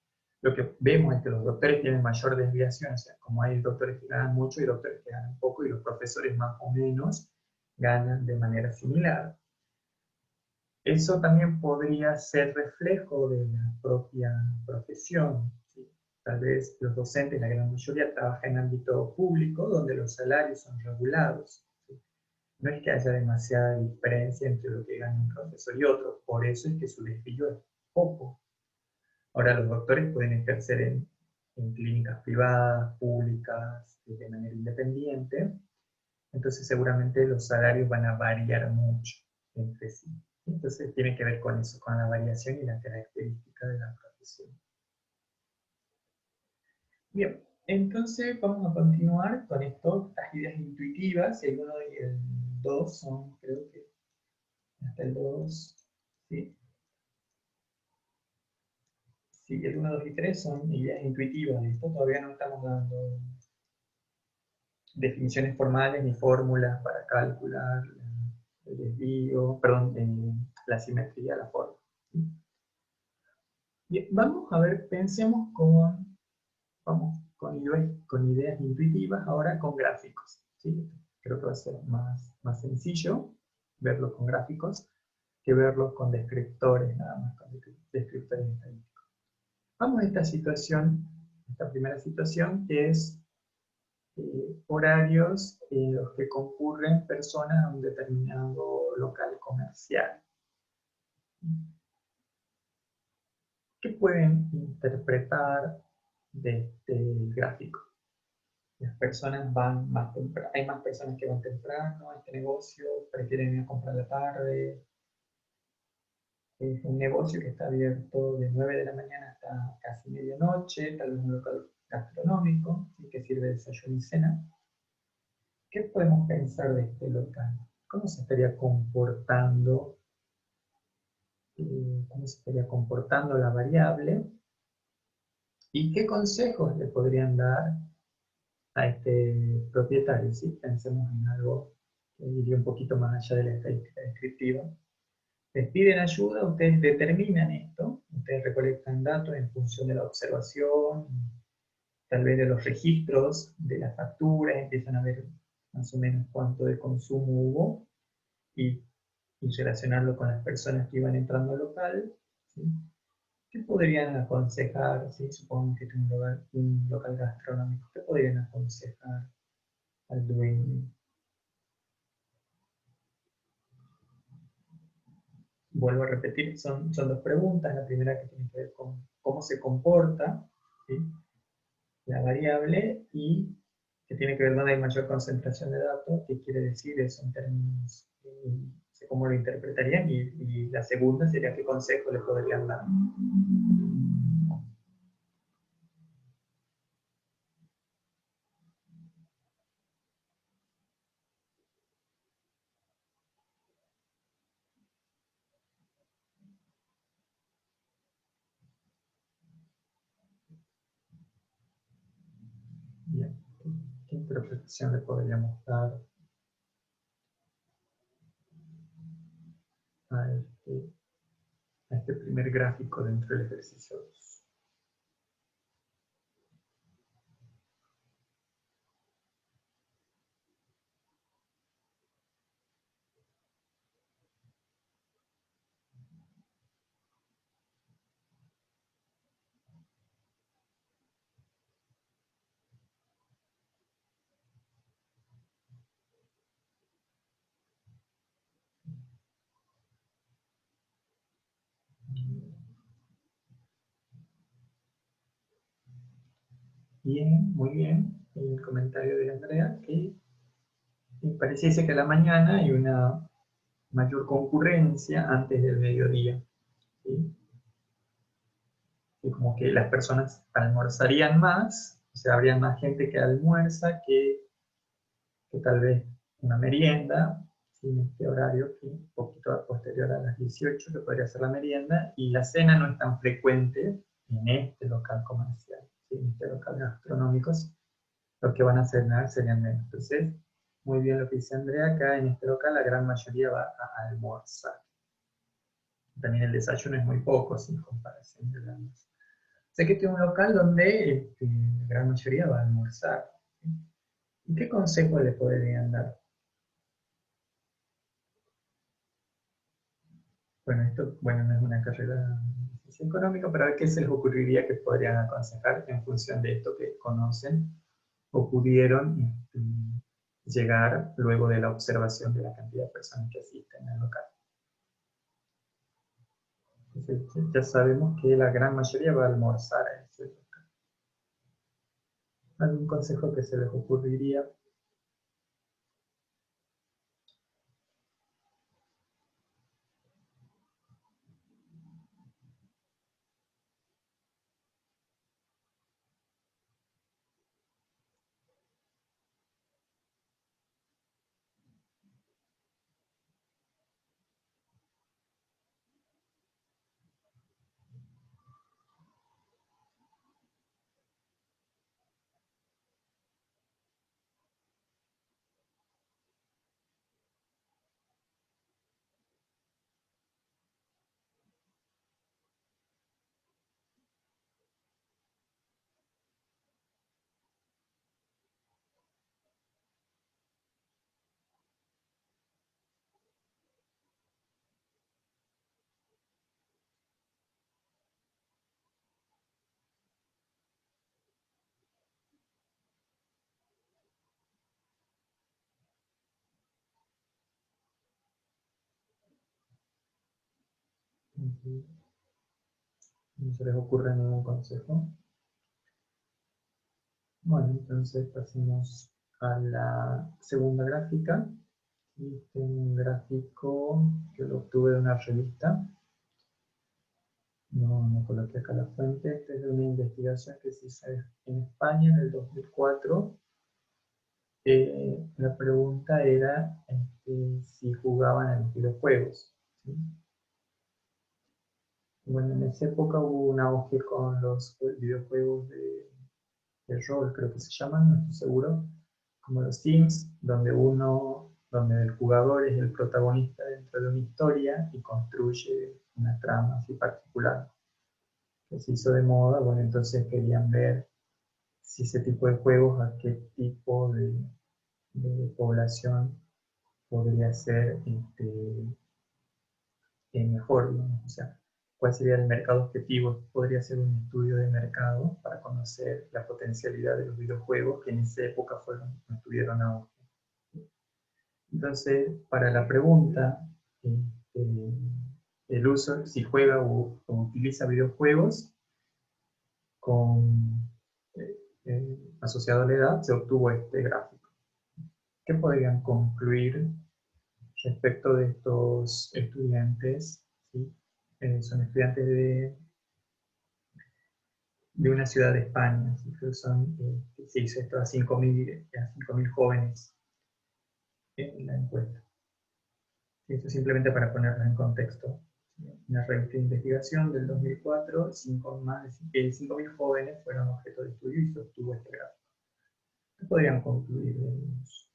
Lo que vemos es que los doctores tienen mayor desviación, o sea, como hay doctores que ganan mucho y doctores que ganan poco, y los profesores más o menos ganan de manera similar. Eso también podría ser reflejo de la propia profesión. ¿Sí? Tal vez los docentes, la gran mayoría, trabajan en ámbito público, donde los salarios son regulados. ¿Sí? No es que haya demasiada diferencia entre lo que gana un profesor y otro, por eso es que su desvío es poco. Ahora, los doctores pueden ejercer en clínicas privadas, públicas, de manera independiente, entonces seguramente los salarios van a variar mucho entre sí. Entonces tiene que ver con eso, con la variación y la característica de la profesión. Bien, entonces vamos a continuar con esto, estas ideas intuitivas. El 1 y el 2 son, creo que hasta el 2, ¿sí? Sí, el 1, 2 y 3 son ideas intuitivas. Esto todavía no estamos dando definiciones formales ni fórmulas para calcular el desvío, perdón, la simetría, la forma. ¿Sí? Bien, vamos a ver, pensemos con ideas intuitivas, ahora con gráficos. ¿Sí? Creo que va a ser más sencillo verlo con gráficos que verlo con descriptores, nada más con descriptores estadísticos. Vamos a esta situación, esta primera situación, que es horarios en los que concurren personas a un determinado local comercial. ¿Qué pueden interpretar de este gráfico? Las personas van más temprano, hay más personas que van temprano a este negocio, prefieren ir a comprar a la tarde. Es un negocio que está abierto de 9 de la mañana hasta casi medianoche, tal vez un local gastronómico, ¿sí? Que sirve de desayuno y cena. ¿Qué podemos pensar de este local? ¿Cómo se estaría comportando? ¿Cómo se estaría comportando la variable? ¿Y qué consejos le podrían dar a este propietario? ¿Sí? Pensemos en algo que iría un poquito más allá de la estadística descriptiva. Les piden ayuda, ustedes determinan esto, ustedes recolectan datos en función de la observación, tal vez de los registros de las facturas, empiezan a ver más o menos cuánto de consumo hubo, y y relacionarlo con las personas que iban entrando al local, ¿sí? ¿Qué podrían aconsejar, ¿sí? Supongo que tiene un local gastronómico, ¿qué podrían aconsejar al dueño? Vuelvo a repetir, son dos preguntas. La primera que tiene que ver con cómo se comporta, ¿sí? La variable, y que tiene que ver dónde hay mayor concentración de datos, qué quiere decir eso en términos, cómo lo interpretarían, y la segunda sería qué consejo le podrían dar. Bien. ¿Qué interpretación le podríamos dar a este primer gráfico dentro del ejercicio 2? Bien, muy bien. El comentario de Andrea, que pareciese que a la mañana hay una mayor concurrencia antes del mediodía, ¿sí? Y como que las personas almorzarían más, o sea, habría más gente que almuerza que tal vez una merienda, ¿sí? En este horario, que un poquito posterior a las 18, que podría ser la merienda, y la cena no es tan frecuente en este local comercial, ¿sí? En este local gastronómico, los que van a cenar serían menos. Entonces, muy bien lo que dice Andrea, acá en este local la gran mayoría va a almorzar. También el desayuno es muy poco, sin comparación de las... Sé que tiene un local donde la gran mayoría va a almorzar. ¿Y qué consejo le podrían dar? Bueno, esto, bueno, no es una carrera de ciencia económica, pero a ver qué se les ocurriría que podrían aconsejar en función de esto que conocen o pudieron llegar luego de la observación de la cantidad de personas que asisten al local. Entonces, ya sabemos que la gran mayoría va a almorzar a ese local. ¿Algún consejo que se les ocurriría? ¿No se les ocurre ningún consejo? Bueno, entonces pasemos a la segunda gráfica. Y este es un gráfico que lo obtuve de una revista. No coloqué acá la fuente. Esta es de una investigación que se hizo en España en el 2004. La pregunta era si jugaban a los videojuegos, ¿sí? Bueno, en esa época hubo un auge con los videojuegos de rol, creo que se llaman, no estoy seguro, como los Sims, donde el jugador es el protagonista dentro de una historia y construye una trama así particular que se hizo de moda. Bueno, entonces querían ver si ese tipo de juegos, a qué tipo de población podría ser mejor, digamos, o sea, cuál sería el mercado objetivo. Podría ser un estudio de mercado para conocer la potencialidad de los videojuegos que en esa época no estuvieron auge. Entonces, para la pregunta, este, el uso, si juega o utiliza videojuegos con, asociado a la edad, se obtuvo este gráfico. ¿Qué podrían concluir respecto de estos estudiantes? ¿Sí? Son estudiantes de una ciudad de España, ¿sí? Se hizo esto a 5.000 jóvenes en la encuesta. Esto simplemente para ponerlo en contexto. Una revista de investigación del 2004, más de 5.000 jóvenes fueron objeto de estudio y se obtuvo este gráfico. ¿Qué podrían concluir de ellos?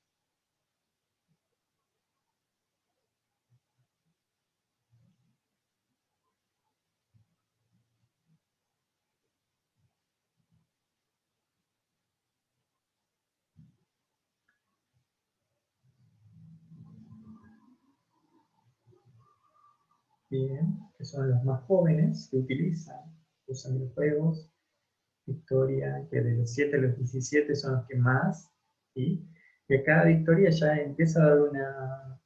Bien, que son los más jóvenes que usan los juegos. Victoria, que de los 7 a los 17 son los que más, ¿sí? Y acá Victoria ya empieza a dar una,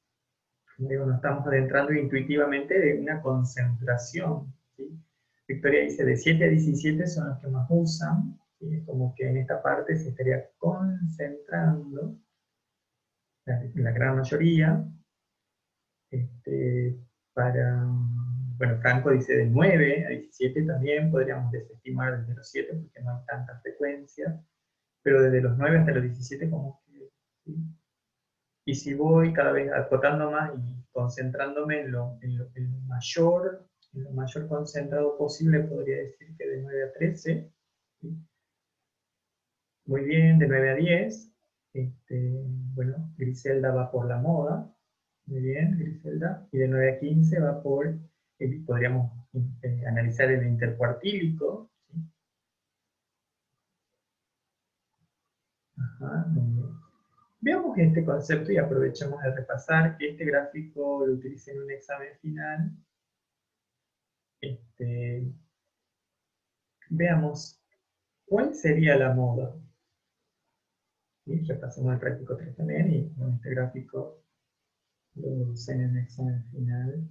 digo, nos estamos adentrando intuitivamente de una concentración, ¿sí? Victoria dice de 7 a 17 son los que más usan, ¿sí? Es como que en esta parte se estaría concentrando la gran mayoría, para, bueno, Franco dice de 9 a 17 también, podríamos desestimar desde los 7 porque no hay tanta frecuencia, pero desde los 9 hasta los 17 como que, ¿sí? Y si voy cada vez acotando más y concentrándome en lo mayor concentrado posible, podría decir que de 9 a 13, ¿sí? Muy bien, de 9 a 10, bueno, Griselda va por la moda, muy bien, Griselda, y de 9 a 15 va por, podríamos analizar el intercuartílico, ¿sí? Ajá, muy bien. Veamos este concepto y aprovechemos de repasar. Este gráfico lo utilicé en un examen final. Veamos, ¿cuál sería la moda? ¿Sí? Repasemos el práctico 3 también y con este gráfico lo usé en el examen final.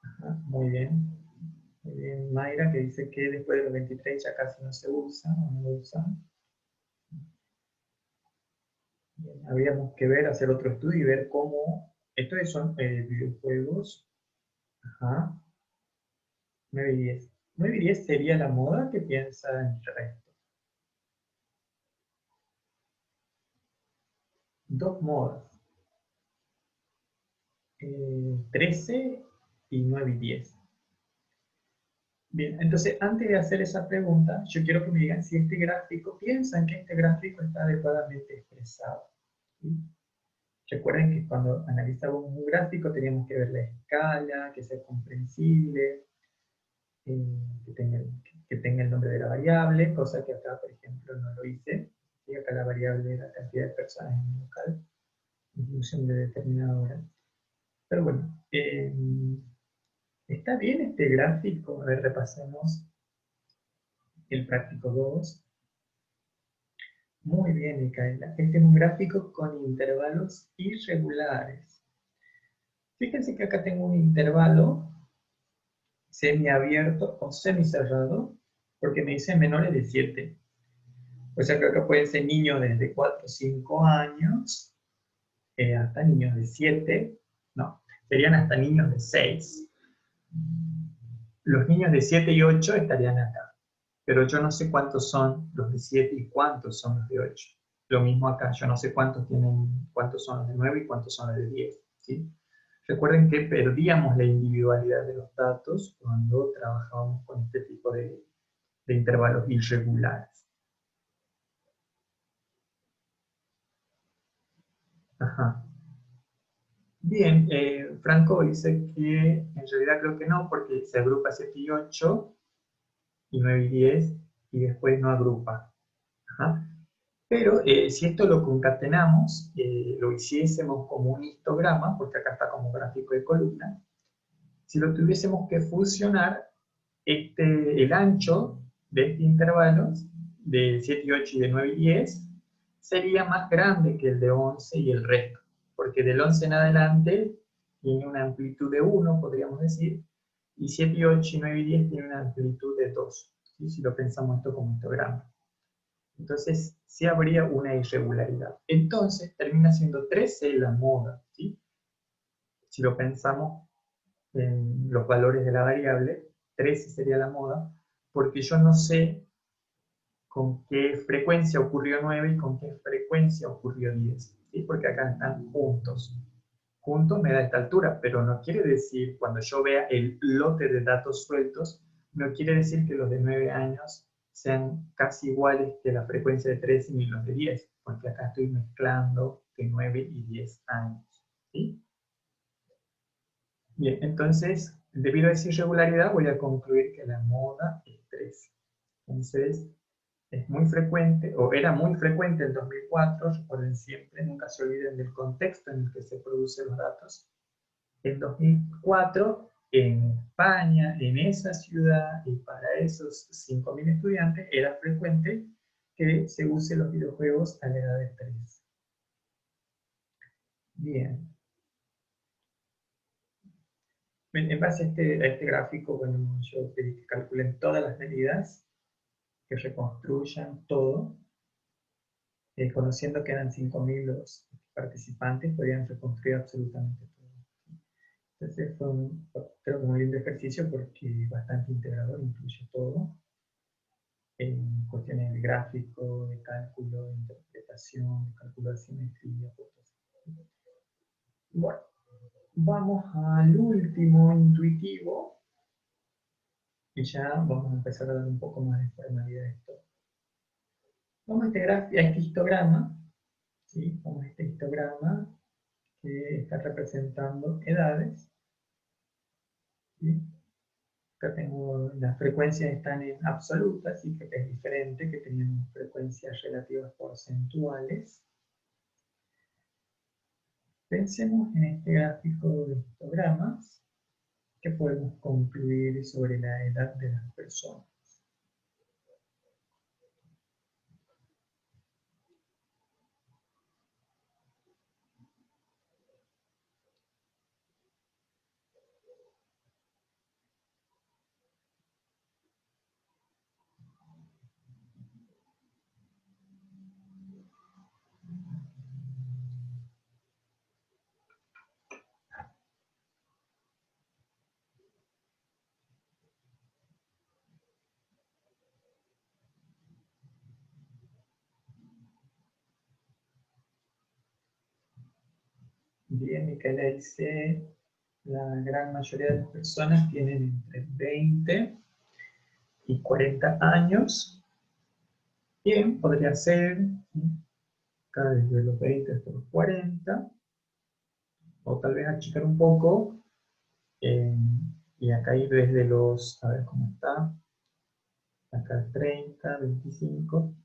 Ajá, muy bien. Muy bien, Mayra, que dice que después de los 23 ya casi no se usa o no lo usan. Bien, habríamos que hacer otro estudio y ver cómo, estos son videojuegos. Ajá. 9 y 10. 9 y 10 sería la moda. ¿Qué piensa en el resto? Dos modas. 13 y 9 y 10. Bien, entonces antes de hacer esa pregunta, yo quiero que me digan si este gráfico, piensan que este gráfico está adecuadamente expresado. ¿Sí? Recuerden que cuando analizamos un gráfico teníamos que ver la escala, que sea comprensible, que tenga el nombre de la variable, cosa que acá, por ejemplo, no lo hice. Y acá la variable es la cantidad de personas en el local, en función de determinada hora. Pero bueno, está bien este gráfico. A ver, repasemos el práctico 2. Muy bien, Micaela. Este es un gráfico con intervalos irregulares. Fíjense que acá tengo un intervalo semiabierto o semicerrado, porque me dice menores de 7. O sea que acá pueden ser niños desde 4 o 5 años, hasta niños de 7, no, serían hasta niños de 6. Los niños de 7 y 8 estarían acá, pero yo no sé cuántos son los de 7 y cuántos son los de 8. Lo mismo acá, yo no sé cuántos son los de 9 y cuántos son los de 10. ¿Sí? Recuerden que perdíamos la individualidad de los datos cuando trabajábamos con este tipo de intervalos irregulares. Ajá. Bien, Franco dice que en realidad creo que no, porque se agrupa 7 y 8, y 9 y 10, y después no agrupa. Ajá. Pero si esto lo concatenamos, lo hiciésemos como un histograma, porque acá está como gráfico de columna, si lo tuviésemos que fusionar, el ancho de este intervalo, de 7 y 8 y de 9 y 10, sería más grande que el de 11 y el resto, porque del 11 en adelante tiene una amplitud de 1, podríamos decir, y 7 y 8 y 9 y 10 tienen una amplitud de 2, ¿sí? Si lo pensamos esto como histograma. Entonces, sí habría una irregularidad. Entonces, termina siendo 13 la moda, ¿sí? Si lo pensamos en los valores de la variable, 13 sería la moda, porque yo no sé con qué frecuencia ocurrió 9 y con qué frecuencia ocurrió 10, ¿sí? Porque acá están juntos. Juntos me da esta altura, pero no quiere decir, cuando yo vea el lote de datos sueltos, no quiere decir que los de 9 años sean casi iguales que la frecuencia de 13 ni los de 10, porque acá estoy mezclando de 9 y 10 años, ¿sí? Bien, entonces, debido a esa irregularidad, voy a concluir que la moda es 13. Entonces, es muy frecuente, o era muy frecuente en 2004, recuerden siempre, nunca se olviden del contexto en el que se producen los datos. En 2004, en España, en esa ciudad, y para esos 5.000 estudiantes, era frecuente que se use los videojuegos a la edad de 3. Bien. En base a este gráfico, bueno, yo pedí que calculen todas las medidas, que reconstruyan todo, conociendo que eran 5.000 los participantes, podían reconstruir absolutamente todo. Entonces fue creo que un lindo ejercicio porque es bastante integrador, incluye todo, en cuestiones de gráfico, de cálculo, de interpretación, de cálculo de simetría, cosas. Bueno, vamos al último intuitivo, y ya vamos a empezar a dar un poco más de formalidad a esto. Vamos a este histograma, ¿sí? Vamos a este histograma que está representando edades, ¿sí? Acá tengo, las frecuencias están en absolutas, así que es diferente, que tenemos frecuencias relativas porcentuales. Pensemos en este gráfico de histogramas, que podemos concluir sobre la edad de las personas. Bien, Micaela dice, la gran mayoría de las personas tienen entre 20 y 40 años. Bien, podría ser, ¿sí? Acá desde los 20 hasta los 40, o tal vez achicar un poco, eh, y acá ir desde los, a ver cómo está, acá 30, 25,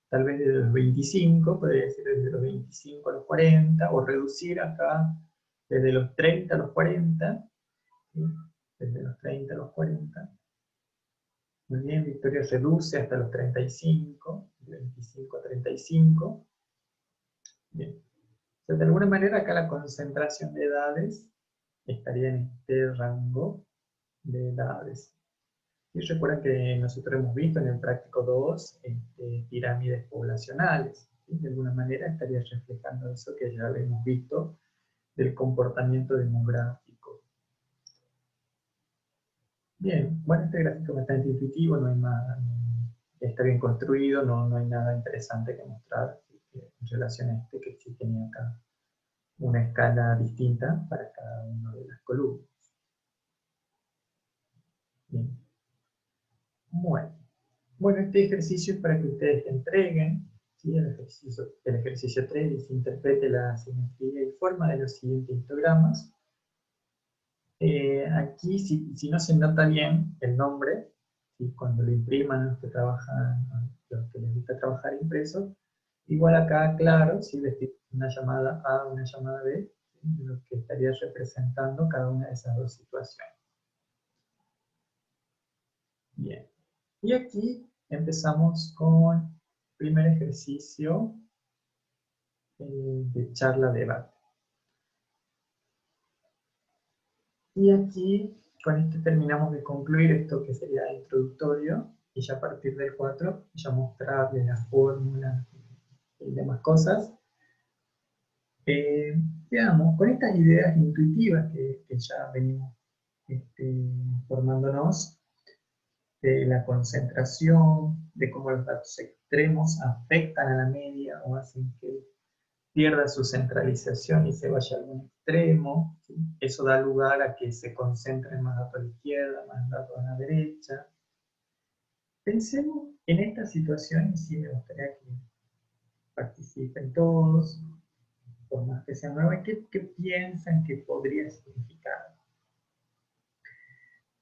tal vez desde los 25, podría decir desde los 25 a los 40, o reducir acá desde los 30 a los 40, ¿sí? Desde los 30 a los 40. Muy bien, Victoria reduce hasta los 35, de 25 a 35. Bien. Entonces, de alguna manera acá la concentración de edades estaría en este rango de edades. Y recuerden que nosotros hemos visto en el práctico 2 pirámides poblacionales, ¿sí? De alguna manera estaría reflejando eso que ya hemos visto del comportamiento demográfico. Bien, bueno, este gráfico es bastante intuitivo, no hay más, está bien construido, no hay nada interesante que mostrar en relación a este, que sí tenía acá una escala distinta para cada una de las columnas. Bien. Bueno, este ejercicio es para que ustedes entreguen, ¿sí? El ejercicio 3 y se interprete la simetría y forma de los siguientes histogramas. Aquí, si no se nota bien el nombre, ¿sí? Cuando lo impriman los que trabajan, los que les gusta trabajar impreso, Igual acá, claro, si estoy una llamada A, una llamada B, ¿sí? Lo que estaría representando cada una de esas dos situaciones. Bien. Y aquí empezamos con el primer ejercicio de charla-debate. Y aquí, con esto terminamos de concluir esto que sería introductorio, y ya a partir del 4 ya mostrarles la fórmula y demás cosas. Veamos, con estas ideas intuitivas que ya venimos formándonos, de la concentración, de cómo los datos extremos afectan a la media o hacen que pierda su centralización y se vaya a algún extremo, ¿sí? Eso da lugar a que se concentren más datos a la izquierda, más datos a la derecha. Pensemos en esta situación y sí me gustaría que participen todos, por más que sea nueva, ¿qué piensan que podría significar?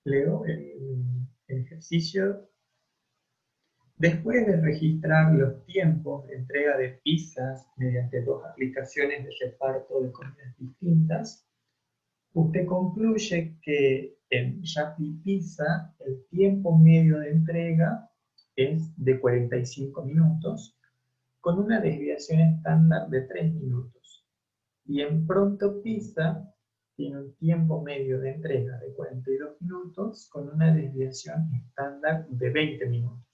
Leo el ejercicio. Después de registrar los tiempos de entrega de pizzas mediante dos aplicaciones de reparto de comidas distintas, usted concluye que en Rappi Pizza el tiempo medio de entrega es de 45 minutos, con una desviación estándar de 3 minutos. Y en Pronto Pizza tiene un tiempo medio de entrega de 42 minutos, con una desviación estándar de 20 minutos.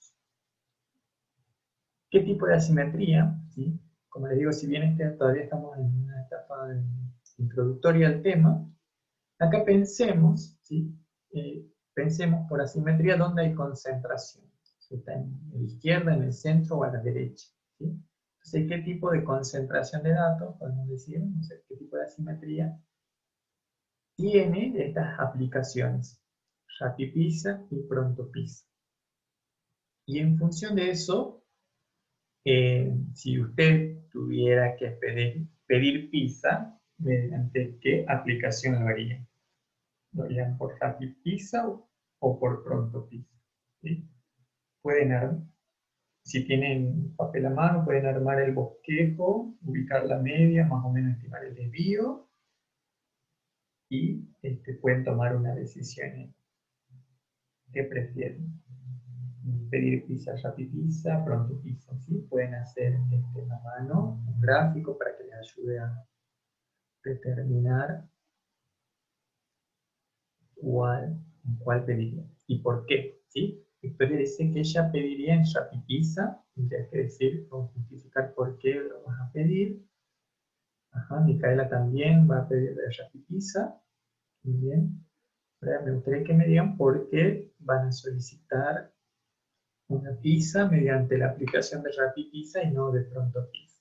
¿Qué tipo de asimetría? ¿Sí? Como les digo, si bien todavía estamos en una etapa introductoria al tema, acá pensemos, ¿sí? Pensemos por asimetría dónde hay concentración. Si está en la izquierda, en el centro o a la derecha. ¿Sí? Entonces, ¿qué tipo de concentración de datos, podemos decir? No sé, ¿qué tipo de asimetría tiene estas aplicaciones? Rappi Pizza y Pronto Pizza. Y en función de eso, si usted tuviera que pedir pizza, ¿mediante qué aplicación lo haría? ¿Lo harían por Rappi Pizza o por Pronto Pizza? ¿Sí? Pueden si tienen papel a mano, pueden armar el bosquejo, ubicar la media, más o menos estimar el desvío y pueden tomar una decisión. ¿Qué prefieren? Pedir pizza, Rappi Pizza, Pronto Pizza, ¿sí? Pueden hacer a mano un gráfico para que les ayude a determinar cuál pediría y por qué, ¿sí? Victoria dice que ella pediría en Rappi Pizza, tendría que decir o justificar por qué lo vas a pedir. Ajá, Micaela también va a pedir de Rappi Pizza. Muy bien. Ahora me gustaría que me digan por qué van a solicitar una pizza mediante la aplicación de Rappi Pizza y no de Pronto Pizza.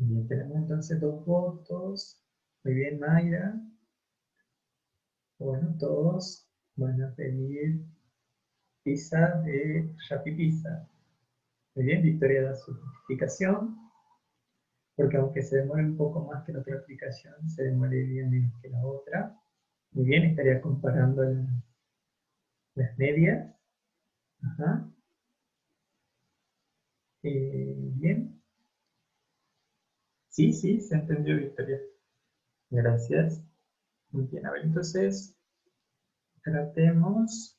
Bien, tenemos entonces 2 votos. Muy bien, Mayra. Bueno, todos van a pedir pizza de Rappi Pizza. Muy bien, Victoria da su justificación, porque aunque se demore un poco más que la otra aplicación, se demoraría menos que la otra. Muy bien, estaría comparando las medias. Ajá. Bien. Sí, sí, se entendió, Victoria. Gracias. Muy bien, a ver, entonces tratemos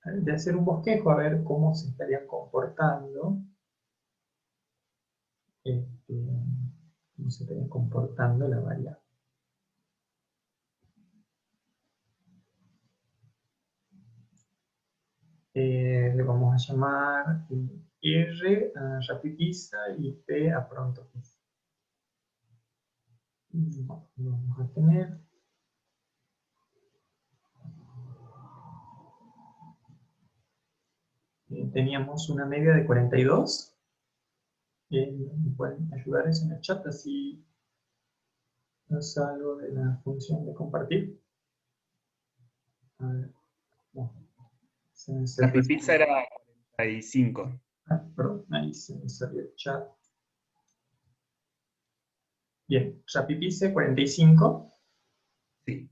de hacer un bosquejo, a ver cómo se estarían comportando. Cómo se estaría comportando la variable. Le vamos a llamar R a Rappi Pizza y P a Pronto Pizza. Vamos a tener teníamos una media de 42. Pueden ayudar eso en el chat, así no salgo de la función de compartir. A ver, no. Se me La cerró el- pizza era 45. perdón, ahí se me salió el chat. Bien, Rappi Pizza 45 Sí,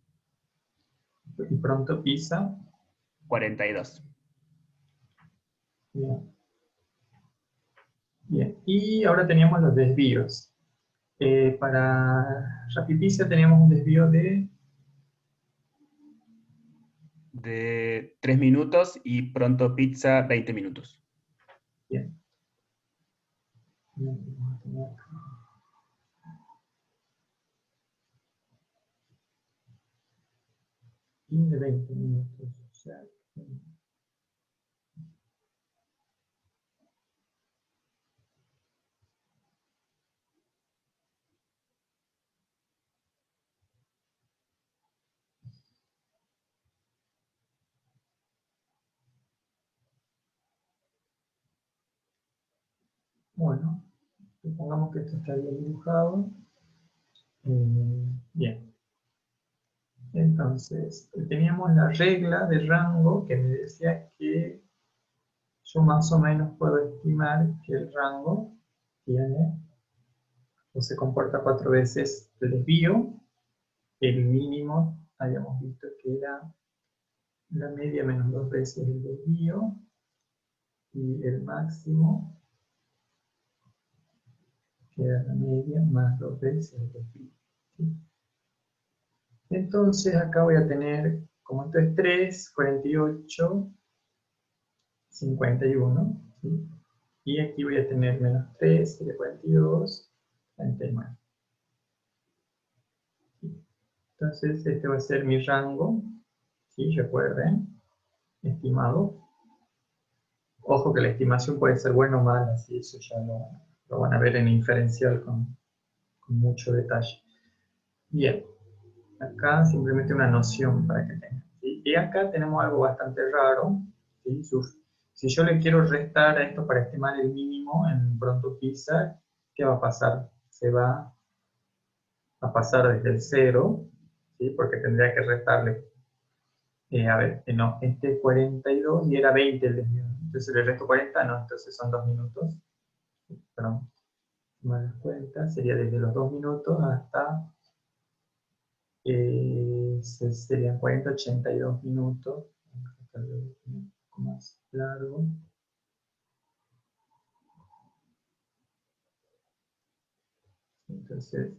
y Pronto Pizza. 42. Bien. Bien, y ahora teníamos los desvíos. Para Rappi Pizza teníamos un desvío de De 3 minutos y Pronto Pizza 20 minutos. bien. Bien, vamos a tener- y de 20 minutos. O sea, bueno, supongamos que esto está bien dibujado. Bien. Entonces, teníamos la regla de rango que me decía que yo más o menos puedo estimar que el rango tiene o se comporta 4 veces el desvío. El mínimo habíamos visto que era la media menos 2 veces el desvío y el máximo que era la media más 2 veces el desvío. ¿Sí? Entonces acá voy a tener, como esto es 3, 48, 51, ¿sí? Y aquí voy a tener menos 3, 42, 39. ¿Sí? Entonces este va a ser mi rango, ¿sí? Recuerden, estimado. Ojo que la estimación puede ser buena o mala, ¿sí? Eso ya lo van a ver en el diferencial con mucho detalle. Bien, acá simplemente una noción para que tengan. ¿Sí? Y acá tenemos algo bastante raro. ¿Sí? Si yo le quiero restar a esto para estimar el mínimo en Pronto Pizza, ¿qué va a pasar? Se va a pasar desde el 0, ¿sí? Porque tendría que restarle. A ver, no, este es 42 y era 20 el desvío. Entonces le resto 40, no, entonces son 2 minutos. Perdón, si me das cuenta, sería desde los 2 minutos hasta serían 40, 82 minutos. Tal vez un poco más largo. Entonces,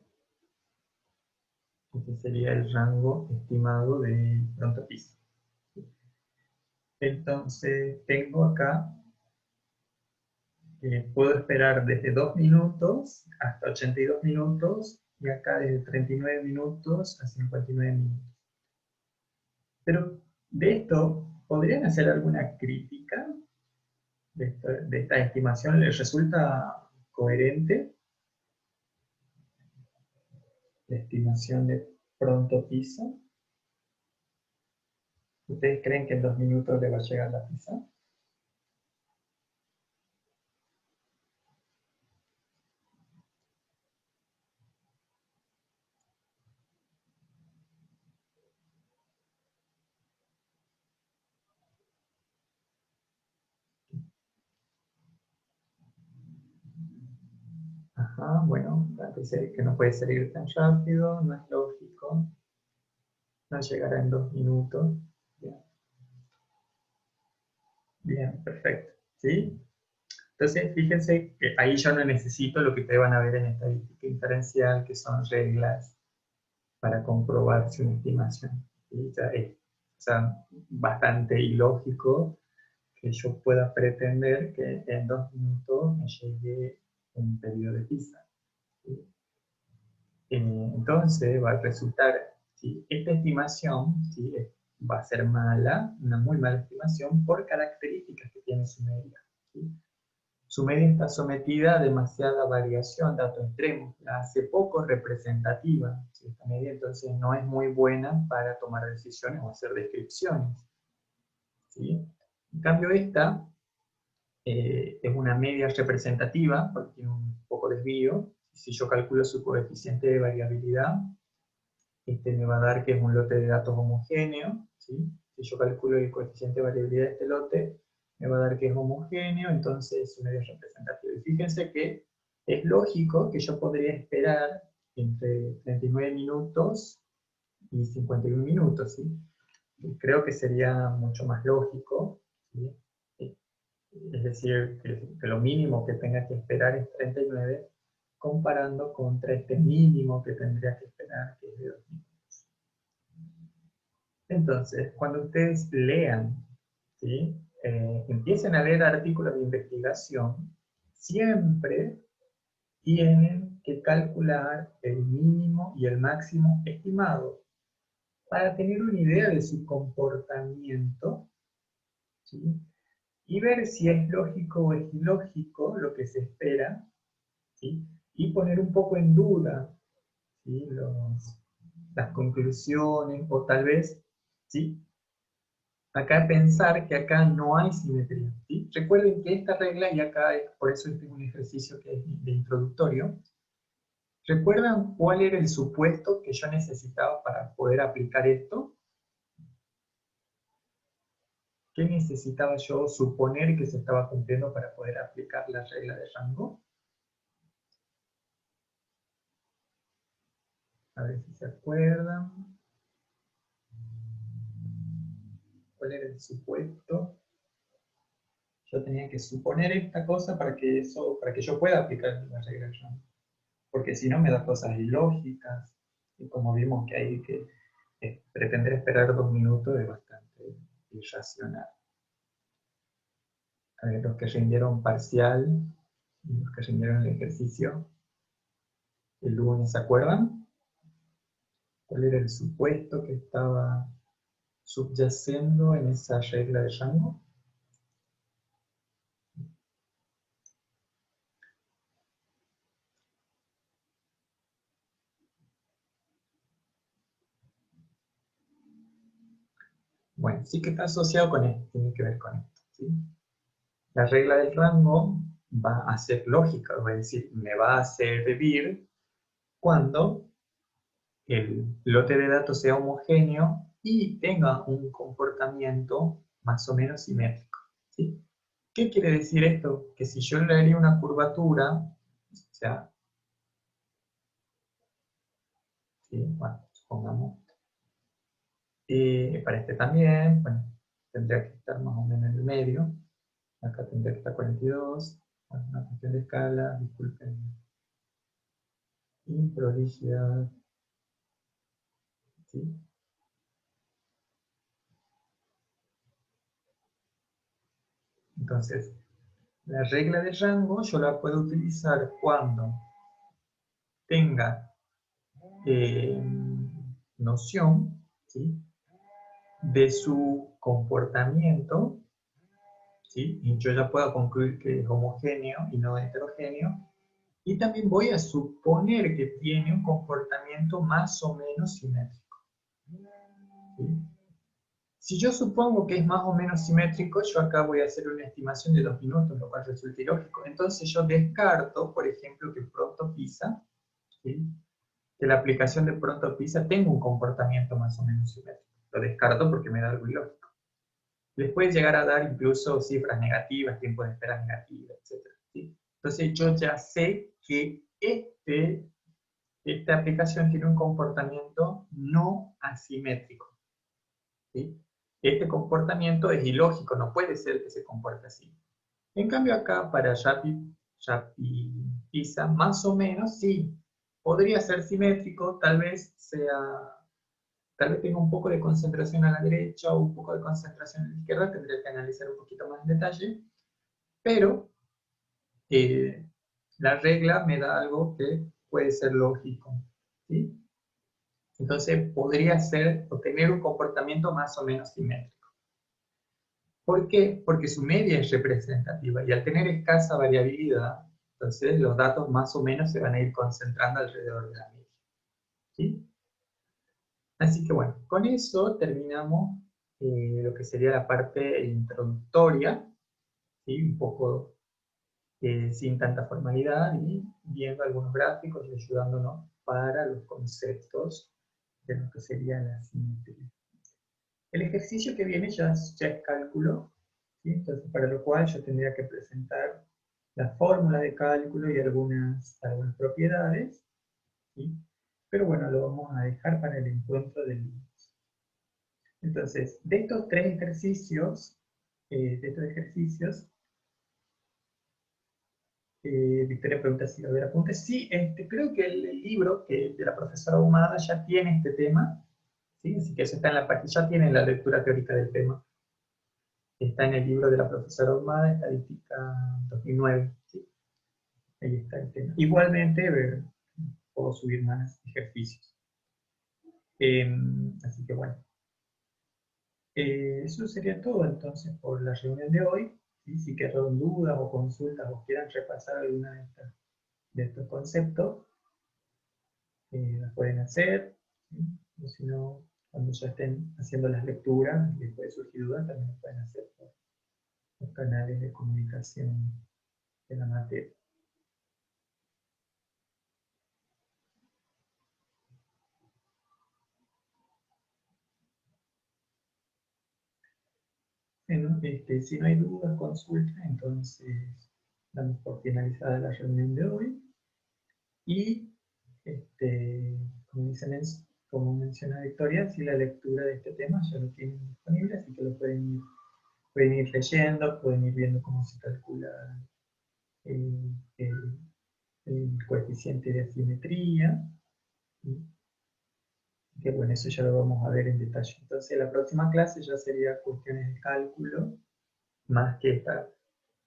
este sería el rango estimado de Pronto Pizza. Entonces, tengo acá, puedo esperar desde 2 minutos hasta 82 minutos y acá desde 39 minutos a 59 minutos. Pero de esto, ¿podrían hacer alguna crítica de esta estimación? ¿Les resulta coherente la estimación de Pronto Pizza? ¿Ustedes creen que en 2 minutos le va a llegar la pizza? Ajá, bueno, parece que no puede salir tan rápido, no es lógico, no llegará en 2 minutos. Bien, bien, perfecto. ¿Sí? Entonces, fíjense que ahí yo no necesito lo que ustedes van a ver en estadística inferencial, que son reglas para comprobar si una estimación. ¿Sí? O sea, es bastante ilógico que yo pueda pretender que en 2 minutos me llegue un pedido de pizza. ¿Sí? Entonces va a resultar, ¿sí? Esta estimación, ¿sí? Va a ser mala, una muy mala estimación por características que tiene su media. ¿Sí? Su media está sometida a demasiada variación, datos extremos, la hace poco representativa. ¿Sí? Esta media entonces no es muy buena para tomar decisiones o hacer descripciones. ¿Sí? En cambio esta es una media representativa, porque tiene un poco de desvío. Si yo calculo su coeficiente de variabilidad, este me va a dar que es un lote de datos homogéneo. ¿Sí? si yo calculo el coeficiente de variabilidad de este lote, me va a dar que es homogéneo, entonces su medio es representativo. Y fíjense que es lógico que yo podría esperar entre 39 minutos y 51 minutos, ¿sí? Y creo que sería mucho más lógico, ¿sí? Es decir, que lo mínimo que tenga que esperar es 39, comparando contra este mínimo que tendría que esperar, que es de 2 minutos. Entonces, cuando ustedes lean, ¿sí? Empiecen a leer artículos de investigación, siempre tienen que calcular el mínimo y el máximo estimado para tener una idea de su comportamiento, ¿sí? Y ver si es lógico o es ilógico lo que se espera, ¿sí? Y poner un poco en duda, ¿sí? Las conclusiones, o tal vez, ¿sí? Acá pensar que acá no hay simetría, ¿sí? Recuerden que esta regla, y acá por eso este es un ejercicio que es de introductorio, ¿recuerdan cuál era el supuesto que yo necesitaba para poder aplicar esto? ¿Qué necesitaba yo suponer que se estaba cumpliendo para poder aplicar la regla de rango? A ver si se acuerdan. ¿Cuál era el supuesto? Yo tenía que suponer esta cosa para que yo pueda aplicar la regla de rango. Porque si no me da cosas ilógicas. Y como vimos que hay que pretender esperar 2 minutos es bastante irracional. A ver, los que rindieron parcial y los que rindieron el ejercicio el lunes, ¿se acuerdan? ¿Cuál era el supuesto que estaba subyacendo en esa regla de rango? Bueno, sí que está asociado con esto, tiene que ver con esto, ¿sí? La regla del rango va a ser lógica, es decir, me va a servir cuando el lote de datos sea homogéneo y tenga un comportamiento más o menos simétrico, ¿sí? ¿Qué quiere decir esto? Que si yo le haría una curvatura, o sea, ¿sí? Bueno, supongamos, para este también, bueno, tendría que estar más o menos en el medio, acá tendría que estar 42, bueno, una cuestión de escala, disculpen, improlijidad, ¿sí? Entonces, la regla de rango yo la puedo utilizar cuando tenga noción, ¿sí? De su comportamiento, ¿sí? Y yo ya puedo concluir que es homogéneo y no heterogéneo, y también voy a suponer que tiene un comportamiento más o menos simétrico, ¿sí? Si yo supongo que es más o menos simétrico, yo acá voy a hacer una estimación de 2 minutos, lo cual resulta ilógico. Entonces yo descarto, por ejemplo, que pronto PISA, ¿sí? Que la aplicación de pronto PISA tenga un comportamiento más o menos simétrico. Lo descarto porque me da algo ilógico. Les puede llegar a dar incluso cifras negativas, tiempos de espera negativos, etc. ¿Sí? Entonces yo ya sé que esta aplicación tiene un comportamiento no asimétrico, ¿sí? Este comportamiento es ilógico, no puede ser que se comporte así. En cambio acá para Yapi PISA, más o menos sí, podría ser simétrico, tal vez tenga un poco de concentración a la derecha o un poco de concentración a la izquierda, tendría que analizar un poquito más en detalle, pero la regla me da algo que puede ser lógico, ¿sí? Entonces podría ser o tener un comportamiento más o menos simétrico. ¿Por qué? Porque su media es representativa y al tener escasa variabilidad, entonces los datos más o menos se van a ir concentrando alrededor de la media, ¿sí? Así que bueno, con eso terminamos lo que sería la parte introductoria, ¿sí? Un poco sin tanta formalidad y viendo algunos gráficos y ayudándonos para los conceptos de lo que sería la simetría. El ejercicio que viene ya es cálculo, ¿sí? Entonces, para lo cual yo tendría que presentar la fórmula de cálculo y algunas propiedades, ¿sí? Pero bueno, lo vamos a dejar para el encuentro del lunes. Entonces, de estos ejercicios, Victoria pregunta si va a haber apuntes. Sí, creo que el libro de la profesora Ahumada ya tiene este tema, ¿sí? Así que eso está en la página, ya tiene la lectura teórica del tema. Está en el libro de la profesora Ahumada, Estadística 2009, ¿sí? Ahí está el tema. Igualmente, puedo subir más ejercicios. Así que bueno. Eso sería todo entonces por la reunión de hoy. ¿Sí? Si quedaron dudas o consultas o quieran repasar alguna de estos conceptos, las pueden hacer. ¿Sí? O si no, cuando ya estén haciendo las lecturas, y les puede surgir dudas, también lo pueden hacer por los canales de comunicación de la materia. Bueno, si no hay dudas, consultas, entonces damos por finalizada la reunión de hoy. Y, como menciona Victoria, si la lectura de este tema ya lo tienen disponible, así que lo pueden ir leyendo, pueden ir viendo cómo se calcula el, el- el coeficiente de asimetría. ¿Sí? Que bueno, eso ya lo vamos a ver en detalle. Entonces, la próxima clase ya sería cuestiones de cálculo, más que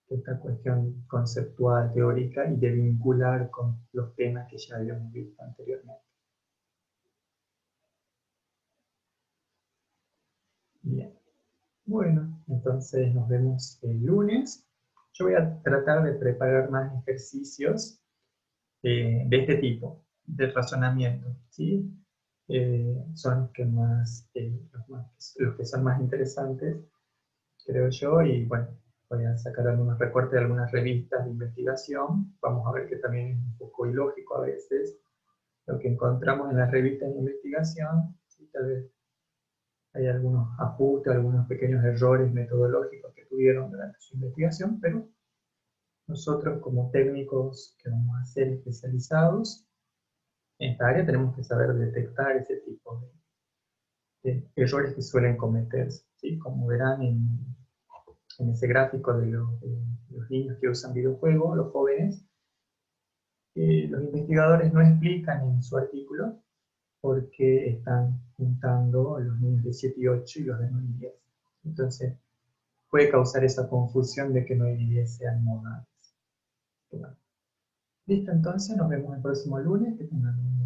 esta cuestión conceptual, teórica, y de vincular con los temas que ya habíamos visto anteriormente. Bien. Bueno, entonces nos vemos el lunes. Yo voy a tratar de preparar más ejercicios de este tipo, de razonamiento, ¿sí? Son los que son más interesantes, creo yo, y bueno, voy a sacar algunos recortes de algunas revistas de investigación. Vamos a ver que también es un poco ilógico a veces lo que encontramos en las revistas de investigación, ¿sí? Tal vez hay algunos ajustes, algunos pequeños errores metodológicos que tuvieron durante su investigación, pero nosotros como técnicos que vamos a ser especializados en esta área tenemos que saber detectar ese tipo de errores que suelen cometerse, ¿sí? Como verán en ese gráfico de los niños que usan videojuegos, los jóvenes, los investigadores no explican en su artículo por qué están juntando los niños de 7 y 8 y los de 9 y 10. Entonces, puede causar esa confusión de que 9 y 10 sean modales. Bueno. Listo, entonces nos vemos el próximo lunes. Que tengan un